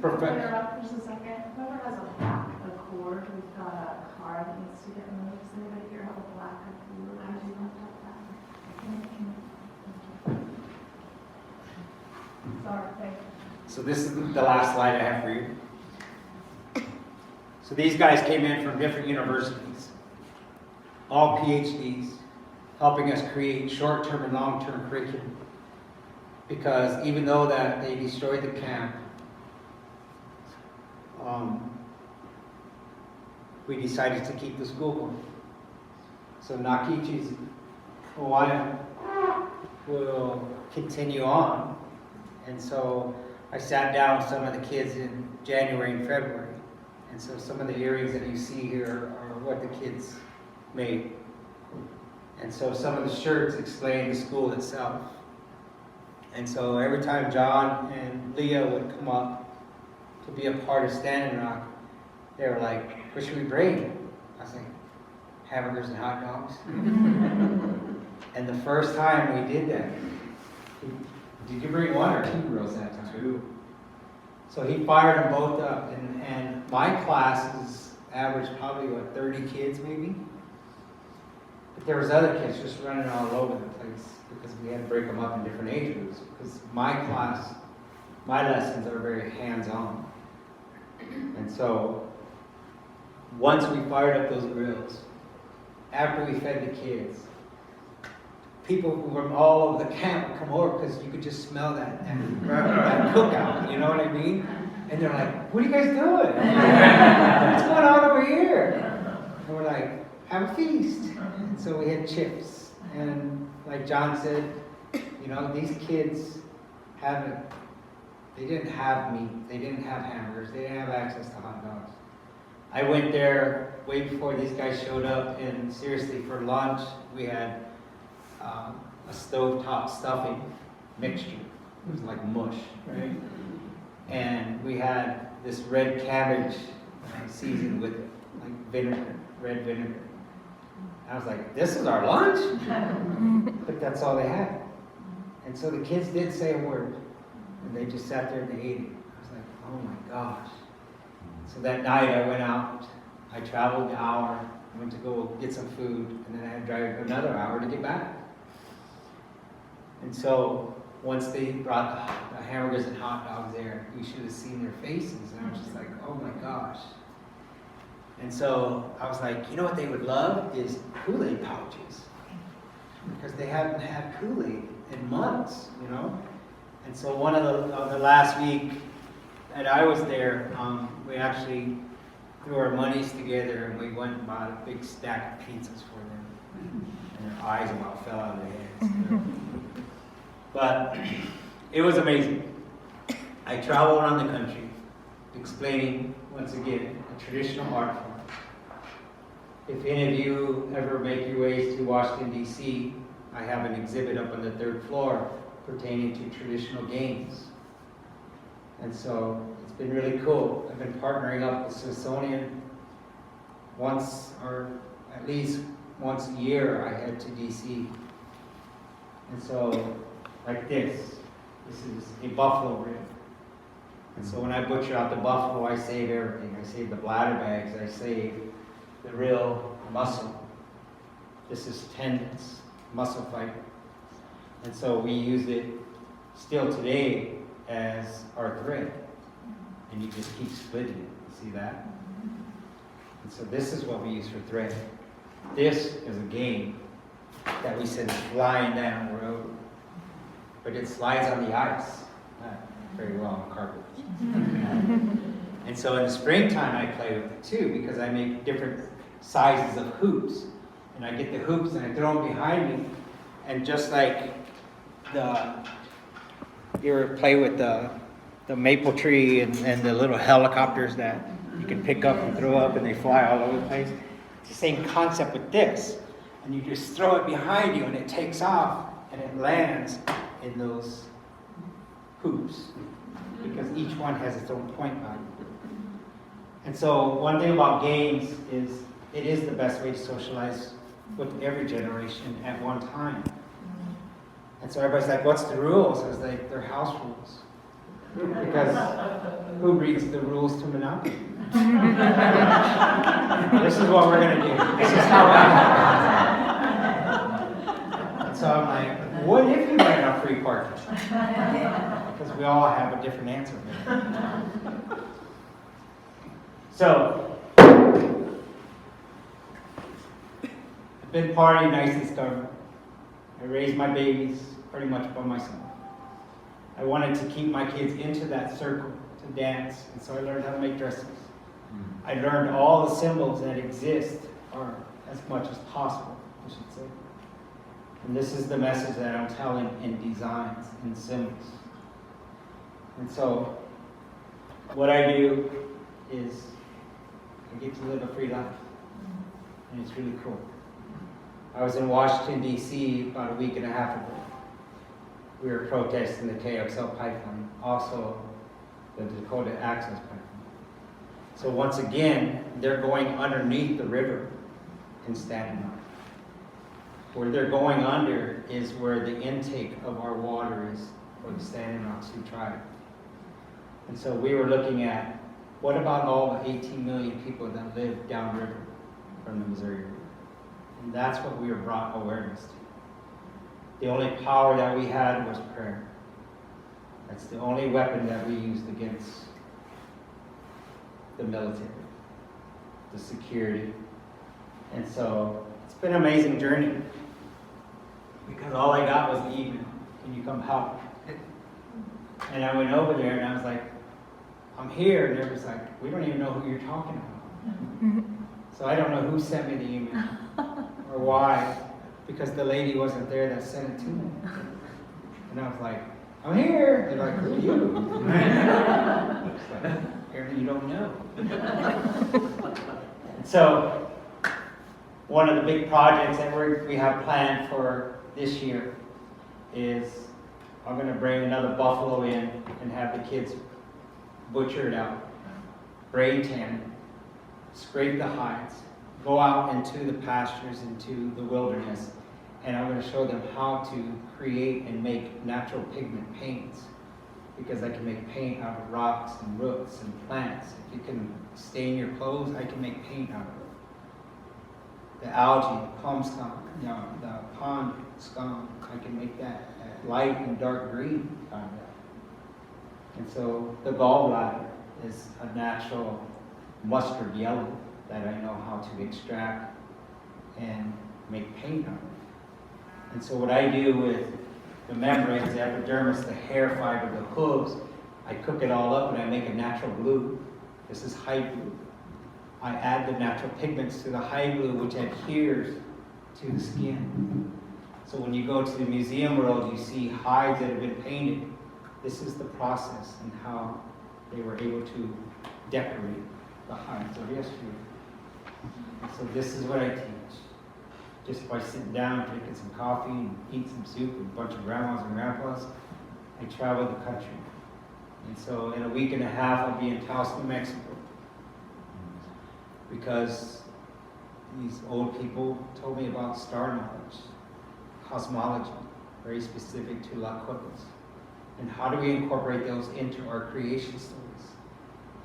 perfect. Interrupt just a second. Whoever has a black Accord, we've got a car that needs to get moved. Does anybody here have a black Accord? I do not have that. Sorry, thank you. So this is the last slide I have for you. So these guys came in from different universities, all PhDs, helping us create short-term and long-term curriculum. Because even though that they destroyed the camp, we decided to keep the school going. So Nakichi's Hawaiian will continue on. And so I sat down with some of the kids in January and February. And so some of the earrings that you see here are what the kids made. And so some of the shirts explain the school itself. And so every time John and Leah would come up to be a part of Standing Rock, they were like, what should we bring? I was like, hamburgers and hot dogs. And the first time we did that, did you bring one or 2 girls that time? 2. So he fired them both up, and my classes averaged probably, 30 kids maybe? But there was other kids just running all over the place, because we had to break them up in different age groups, because my class, my lessons are very hands-on. And so, once we fired up those grills, after we fed the kids, people from all over the camp would come over, because you could just smell that cookout, you know what I mean? And they're like, what are you guys doing? What's going on over here? And we're like, have a feast. And so we had chips. And like John said, these kids they didn't have meat, they didn't have hamburgers, they didn't have access to hot dogs. I went there way before these guys showed up, and seriously, for lunch, we had a stovetop stuffing mixture. It was like mush, right? And we had this red cabbage seasoned with like vinegar, red vinegar. I was like, this is our lunch? But that's all they had. And so the kids didn't say a word. And they just sat there and they ate it. I was like, oh my gosh. So that night I went out. I traveled an hour. I went to go get some food. And then I had to drive another hour to get back. And so once they brought the hamburgers and hot dogs there, you should have seen their faces. And I was just like, oh my gosh. And so I was like, you know what they would love is Kool-Aid pouches. Because they haven't had Kool-Aid in months, And so one of the last week that I was there, we actually threw our monies together and we went and bought a big stack of pizzas for them. And their eyes about fell out of their heads. But it was amazing. I traveled around the country explaining, once again, a traditional art form. If any of you ever make your ways to Washington, D.C., I have an exhibit up on the 3rd floor pertaining to traditional games. And so it's been really cool. I've been partnering up with Smithsonian once, or at least once a year, I head to D.C. And so, like this, This is a buffalo rib. And so when I butcher out the buffalo, I save everything. I save the bladder bags. I save the real muscle. This is tendons, muscle fiber. And so we use it still today as our thread. And you just keep splitting it. You see that? And so this is what we use for thread. This is a game that we send flying down the road. But it slides on the ice. Not very well on carpet. And so in the springtime I play with it too, because I make different sizes of hoops. And I get the hoops and I throw them behind me. And just like you ever play with the maple tree and the little helicopters that you can pick up and throw up and they fly all over the place. It's the same concept with this. And you just throw it behind you and it takes off and it lands in those hoops. Because each one has its own point value. And so one thing about games is it is the best way to socialize with every generation at one time. And so everybody's like, what's the rules? I was like, they're house rules. Because who reads the rules to Monopoly? This is what we're going to do. This is how I. And so I'm like, what if you ran on free parking? Because we all have a different answer. So, I've been part of the United States government. I raised my babies pretty much by myself. I wanted to keep my kids into that circle to dance, and so I learned how to make dresses. I learned all the symbols that exist, or as much as possible, I should say. And this is the message that I'm telling in designs, in symbols. And so, what I do is I get to live a free life. And it's really cool. I was in Washington, D.C. about a week and a half ago. We were protesting the KXL pipeline, also the Dakota Access Pipeline. So once again, they're going underneath the river in Staten Island. Where they're going under is where the intake of our water is for the Staten Island Sioux tribe. And so we were looking at, what about all the 18 million people that live downriver from the Missouri River? And that's what we were brought awareness to. The only power that we had was prayer. That's the only weapon that we used against the military, the security. And so it's been an amazing journey. Because all I got was the email. Can you come help? And I went over there and I was like, I'm here. And they was like, we don't even know who you're talking about. So I don't know who sent me the email or why. Because the lady wasn't there that sent it to me. And I was like, I'm here. They're like, who are you? It's like, apparently you don't know. So one of the big projects that we have planned for this year is I'm going to bring another buffalo in and have the kids butcher it out, braid tan, scrape the hides, go out into the pastures, into the wilderness, and I'm going to show them how to create and make natural pigment paints. Because I can make paint out of rocks and roots and plants. If you can stain your clothes, I can make paint out of it. The algae, the palm scum, the pond scum, I can make that light and dark green out of that. And so the gallbladder is a natural mustard yellow that I know how to extract and make paint out of. And so what I do with the membranes, the epidermis, the hair fiber, the hooves, I cook it all up and I make a natural glue. This is hide glue. I add the natural pigments to the hide glue, which adheres to the skin. So when you go to the museum world, you see hides that have been painted. This is the process and how they were able to decorate the hides of yesterday. And so this is what I teach. Just by sitting down, drinking some coffee, and eating some soup with a bunch of grandmas and grandpas, I travel the country. And so in a week and a half, I'll be in Taos, New Mexico. Because these old people told me about star knowledge, cosmology, very specific to La Cuevas. And how do we incorporate those into our creation stories?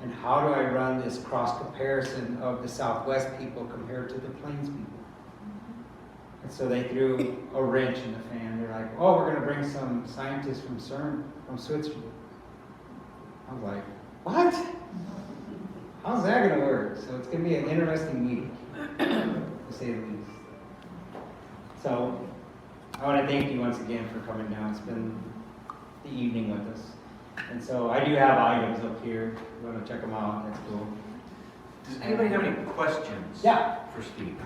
And how do I run this cross comparison of the Southwest people compared to the Plains people? And so they threw a wrench in the fan. They're like, oh, we're going to bring some scientists from CERN, from Switzerland. I was like, what? How's that going to work? So it's going to be an interesting meeting, to say the least. So I want to thank you once again for coming down. It's been the evening with us. And so I do have items up here. If you want to check them out, that's cool. Does anybody have any questions? Yeah. For Steve?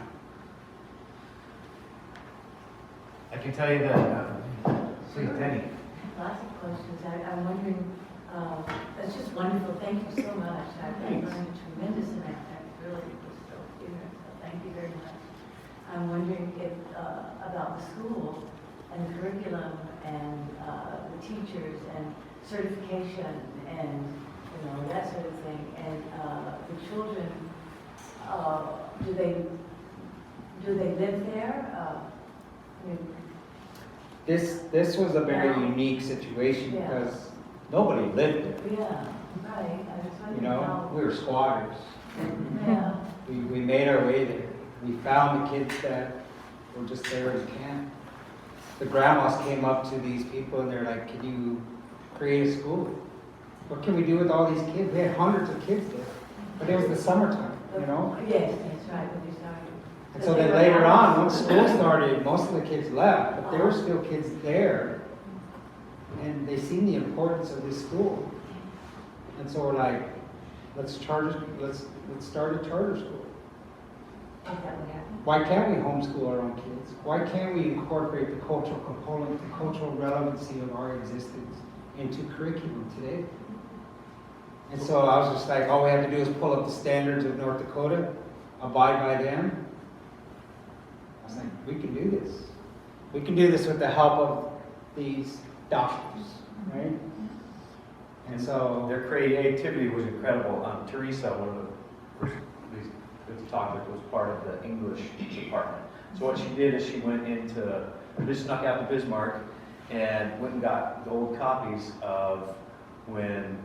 I can tell you that, please, Denny. Lots of questions. I'm wondering, it's just wonderful. Thank you so much. I've learned a tremendous amount. I really was so ignorant, so thank you very much. I'm wondering if, about the school and the curriculum and the teachers and certification and, you know, that sort of thing. And the children, do they live there? I mean, This was a very unique situation Yeah. because nobody lived there. yeah, right. I was wondering You know, how- we were squatters. Yeah. We made our way there. We found the kids that were just there in camp. The grandmas came up to these people and they're like, can you create a school? What can we do with all these kids? We had hundreds of kids there. But it was the summertime, you know? Yes, that's right, when you started. And so then later on, once school started, most of the kids left, but there were still kids there. And they seen the importance of this school. And so we're like, let's start a charter school. Is that what happened? Why can't we homeschool our own kids? Why can't we incorporate the cultural component, the cultural relevancy of our existence into curriculum today? And so I was just like, all we have to do is pull up the standards of North Dakota, abide by them. I was like, we can do this. We can do this with the help of these doctors, right? And so, Their creativity was incredible. Teresa, one of the first who talked with, was part of the English department. So what she did is she went into, just snuck out to Bismarck and went and got the old copies of when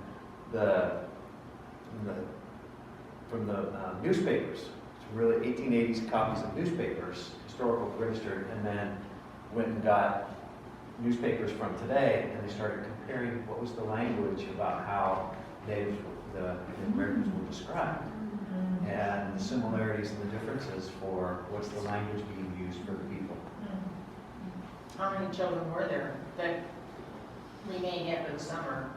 from the newspapers. It's really 1880s copies of newspapers, historical registered, and then went and got newspapers from today, and they started comparing what was the language about how the Americans were described, and the similarities and the differences for what's the language being used for the people. How many children were there that remained after the summer,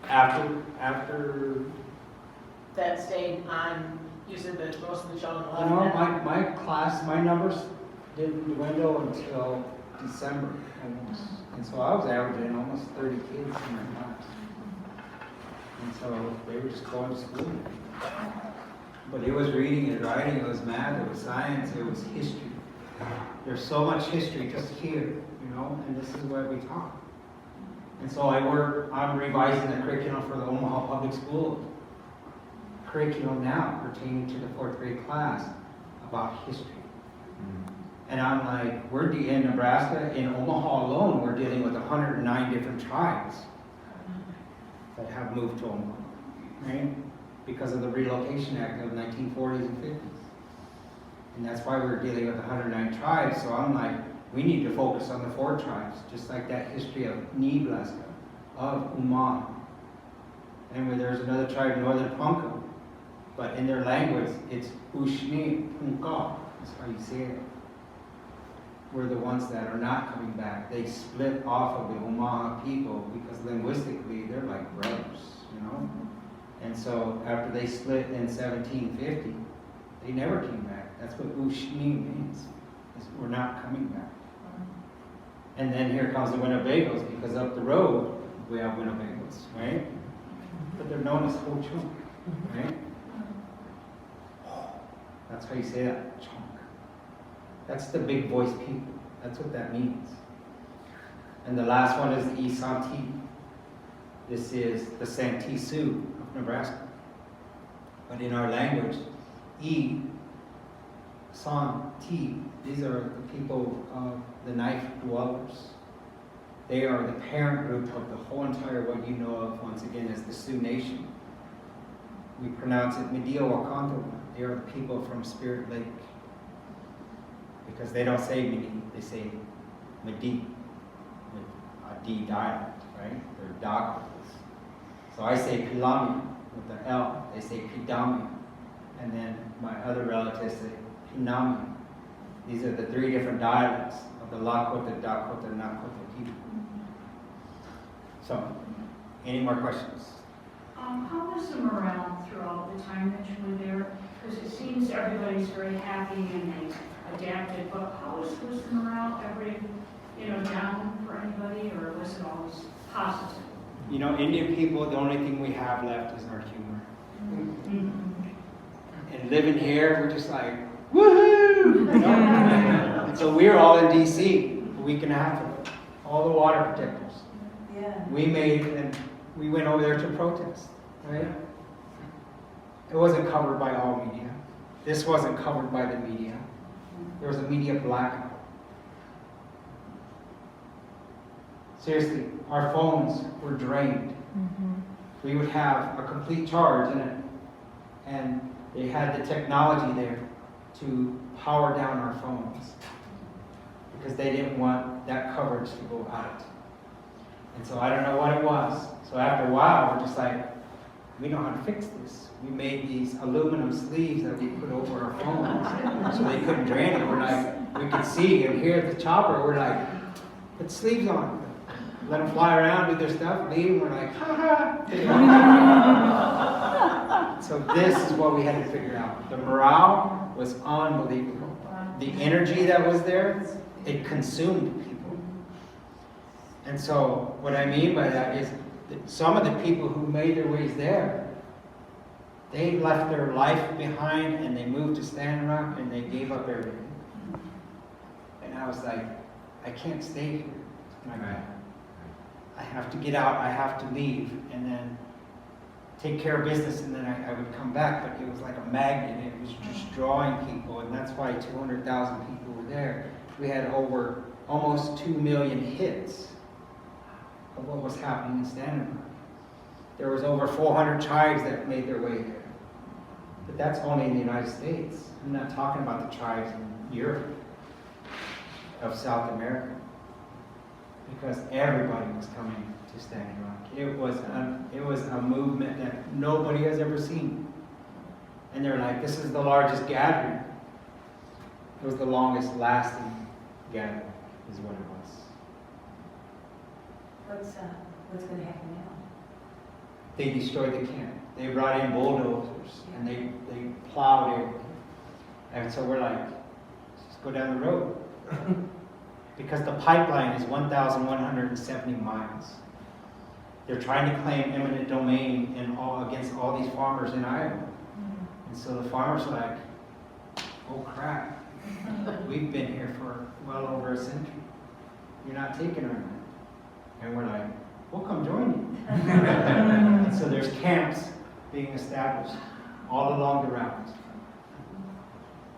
after that stayed on, you said that most of the children you left? know, then? my class, my numbers didn't dwindle until December almost. And so I was averaging almost 30 kids in my class. And so they were just going to school. But it was reading and writing, it was math, it was science, it was history. There's so much history just here, you know, and this is what we taught. And so I'm revising the curriculum for the Omaha Public School curriculum now pertaining to the 4th grade class about history. And I'm like, in Nebraska, in Omaha alone, we're dealing with 109 different tribes that have moved to Omaha, right? Because of the Relocation Act of 1940s and 50s. And that's why we're dealing with 109 tribes. So I'm like, we need to focus on the 4 tribes, just like that history of Nebraska, of Uman. And where there's another tribe, Northern Ponca, but in their language, it's Ushni Punka. That's how you say it. We're the ones that are not coming back. They split off of the Omaha people because linguistically they're like brothers, you know? And so after they split in 1750, they never came back. That's what Ushni means, is we're not coming back. And then here comes the Winnebagos, because up the road we have Winnebagos, right? But they're known as Ho Chunk, right? That's how you say that, chunk. That's the big voice people. That's what that means. And the last one is the Isanti. This is the Santee Sioux of Nebraska. But in our language, San, T, these are the people of the knife dwellers. They are the parent group of the whole entire, what you know of, once again, as the Sioux Nation. We pronounce it Medio Wakanto. They are the people from Spirit Lake. Because they don't say Medi, they say Medi, with a D dialect, right? They're Dakotas. So I say Pilami with the L, they say Pidami. And then my other relatives say Pinami. These are the three different dialects of the Lakota, Dakota, Nakota people. So, any more questions? How was the morale throughout the time that you were there? Because it seems everybody's very happy and they adapted, but how was the morale ever, down for anybody, or was it always positive? You know, Indian people, the only thing we have left is our humor. And living here, we're just like, woohoo! You know? And so we were all in D.C. a week and a half ago, all the water protectors. Yeah. We went over there to protest, right? It wasn't covered by all media. This wasn't covered by the media. There was a media blackout. Seriously, our phones were drained. We would have a complete charge in it, and they had the technology there to power down our phones because they didn't want that coverage to go out. And so I don't know what it was. So after a while, we're just like, we know how to fix this. We made these aluminum sleeves that we put over our phones so they couldn't drain it. We're like, we could see and hear the chopper. We're like, put sleeves on. Let them fly around, do their stuff, leave, and we're like, ha ha. So this is what we had to figure out. The morale was unbelievable. The energy that was there, it consumed people. And so what I mean by that is that some of the people who made their ways there, they left their life behind and they moved to Standing Rock and they gave up everything. And I was like, I can't stay here. I have to get out, I have to leave, and then take care of business, and then I would come back. But it was like a magnet. It was just drawing people, and that's why 200,000 people were there. We had over almost 2 million hits of what was happening in Standing Rock. There was over 400 tribes that made their way there. But that's only in the United States. I'm not talking about the tribes in Europe, of South America. Because everybody was coming to Standing Rock. It was a movement that nobody has ever seen. And they're like, this is the largest gathering. It was the longest lasting gathering, is what it was. What's going to happen now? They destroyed the camp. They brought in bulldozers and they plowed everything. And so we're like, let's just go down the road. Because the pipeline is 1,170 miles. They're trying to claim eminent domain against all these farmers in Iowa. And so the farmers are like, oh crap, we've been here for well over a century. You're not taking our land. And we're like, we'll come join you. And so there's camps being established all along the route.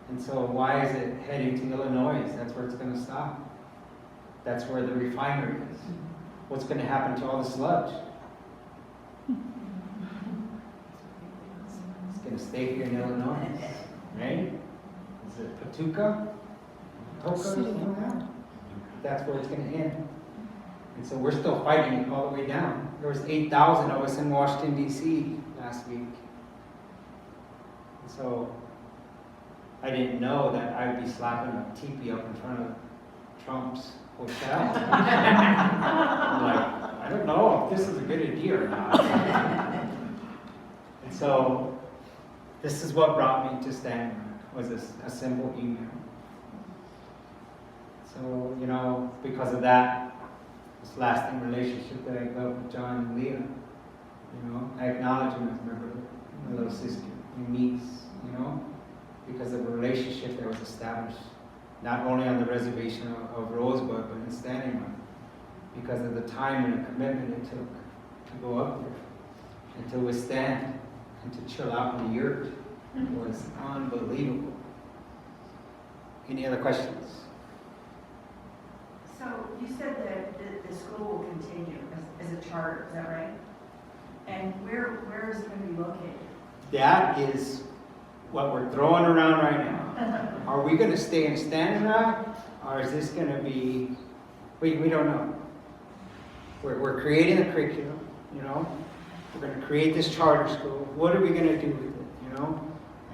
And so why is it heading to Illinois? That's where it's going to stop. That's where the refinery is. What's going to happen to all the sludge? It's going to stay here in Illinois, right? Is it Patuca? Patoka or something like that? That's where it's going to end. And so we're still fighting it all the way down. There was 8,000 of us in Washington, D.C. last week. And so I didn't know that I would be slapping a teepee up in front of Trump's hotel. I'm like, I don't know if this is a good idea or not. And so this is what brought me to Standing Rock, was a simple email. So, because of that, this lasting relationship that I built with John and Leah, I acknowledge him as my brother, my little sister, my niece, because of a relationship that was established, not only on the reservation of Rosebud, but in Standing Rock, because of the time and the commitment it took to go up there, and to withstand, and to chill out in the yurt. It was unbelievable. Any other questions? So you said that the school school will continue as a charter, is that right? And where is it going to be located? That is what we're throwing around right now. Are we gonna stay in Standing Rock, or is this gonna be, we don't know. We're creating a curriculum, you know? We're gonna create this charter school. What are we gonna do with it, you know?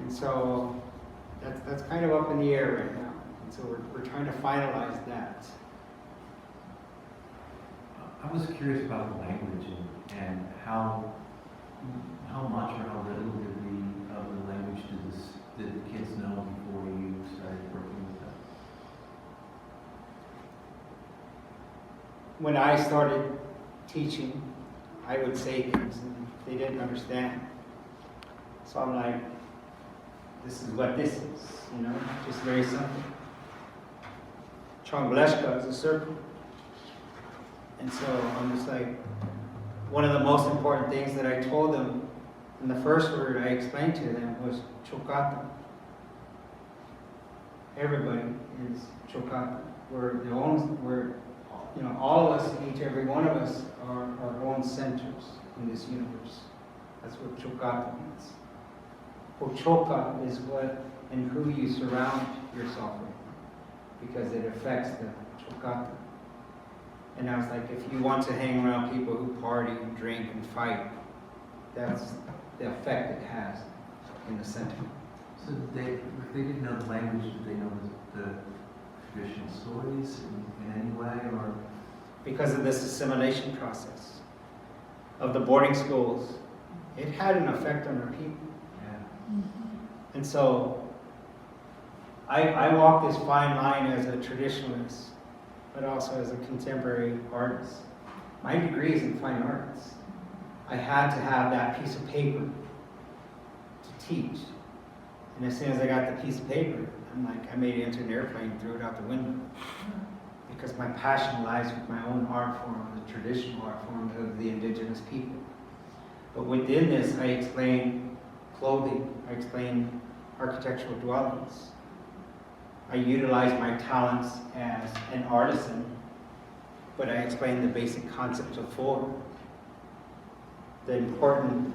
And so, that's kind of up in the air right now. And so we're trying to finalize that. I was curious about the language and how much or how little of the language did the kids know before you started working with them? When I started teaching, I would say things and they didn't understand. So I'm like, this is what this is, you know, just very simple. Chongleshka is a circle. And so I'm just like, one of the most important things that I told them, and the first word I explained to them was chocata. Everybody is chocata. You know, all of us, each every one of us are our own centers in this universe. That's what chocata means. Pochoka is what and who you surround yourself with, because it affects the chocata. And I was like, if you want to hang around people who party and drink and fight, that's the effect it has in the center. So if they didn't know the language, did they know the traditional stories in any way, or? Because of this assimilation process of the boarding schools, it had an effect on our people. Yeah. And so I walk this fine line as a traditionalist, but also as a contemporary artist. My degree is in fine arts. I had to have that piece of paper to teach. And as soon as I got the piece of paper, I'm like, I made it into an airplane and threw it out the window. Because my passion lies with my own art form, the traditional art form of the indigenous people. But within this, I explain clothing, I explain architectural dwellings. I utilize my talents as an artisan, but I explain the basic concept of form, the importance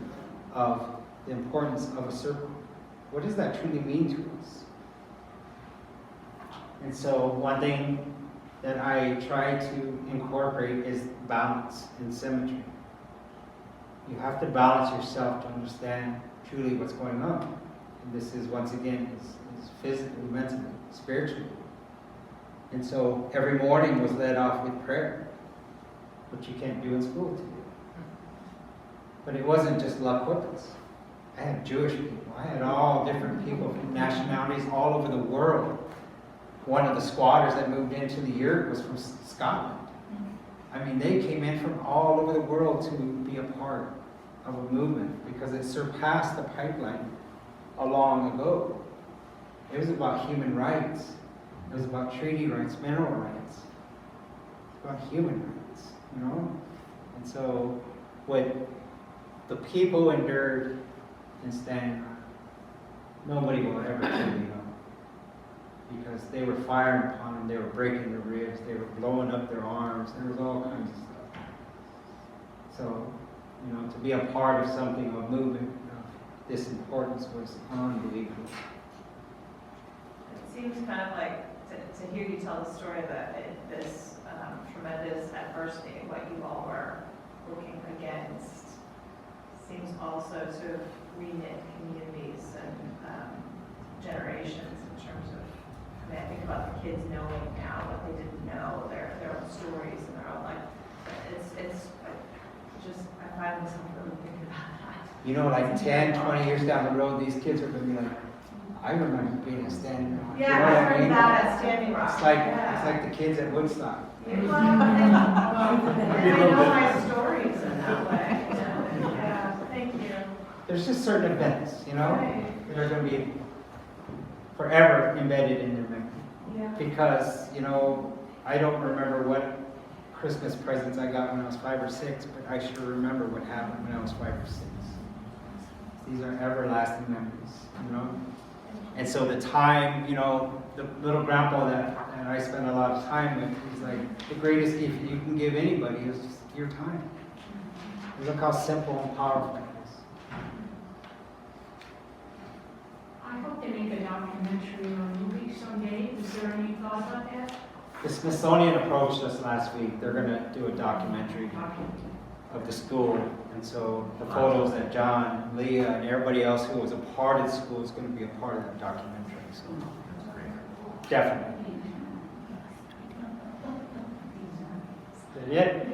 of a circle. What does that truly mean to us? And so one thing that I try to incorporate is balance and symmetry. You have to balance yourself to understand truly what's going on. And this is, once again, is physically, mentally, spiritually. And so every morning was led off with prayer, which you can't do in school today. But it wasn't just Lakotas. I had Jewish people. I had all different people from nationalities all over the world. One of the squatters that moved into the yurt was from Scotland. I mean, they came in from all over the world to be a part of a movement because it surpassed the pipeline long ago. It was about human rights. It was about treaty rights, mineral rights. It's about human rights, you know? And so what the people endured in Standing Rock, nobody will ever truly know. Because they were firing upon them, they were breaking their ribs, they were blowing up their arms, there was all kinds of stuff. So, you know, to be a part of something, a movement of this importance was unbelievable. It seems kind of like, to hear you tell the story of this tremendous adversity, what you all were working against, seems also to have reknit communities and generations in terms of, I mean, I think about the kids knowing now what they didn't know, their own stories and their own life. It's just, I find myself really thinking about that. You know, like 10, 20 years down the road, these kids are going to be like, I remember being at Standing Rock. Yeah, You know I what heard mean? that at Standing Rock. It's like the kids at Woodstock. Yeah, well, and I know my stories in that way. Yeah, thank you. There's just certain events, you know, Right. that are going to be forever embedded in their memory. Yeah. Because, you know, I don't remember what Christmas presents I got when I was 5 or 6, but I sure remember what happened when I was 5 or 6. These are everlasting memories, you know. And so the time, you know, the little grandpa that and I spend a lot of time with. He's like, the greatest gift you can give anybody is just your time. And look how simple and powerful it is. I hope they make a documentary or a movie someday. Is there any thought about that? The Smithsonian approached us last week. They're gonna do a documentary of the school. And so the photos that John, Leah, and everybody else who was a part of the school is gonna be a part of that documentary. So That's great. definitely. Is that it?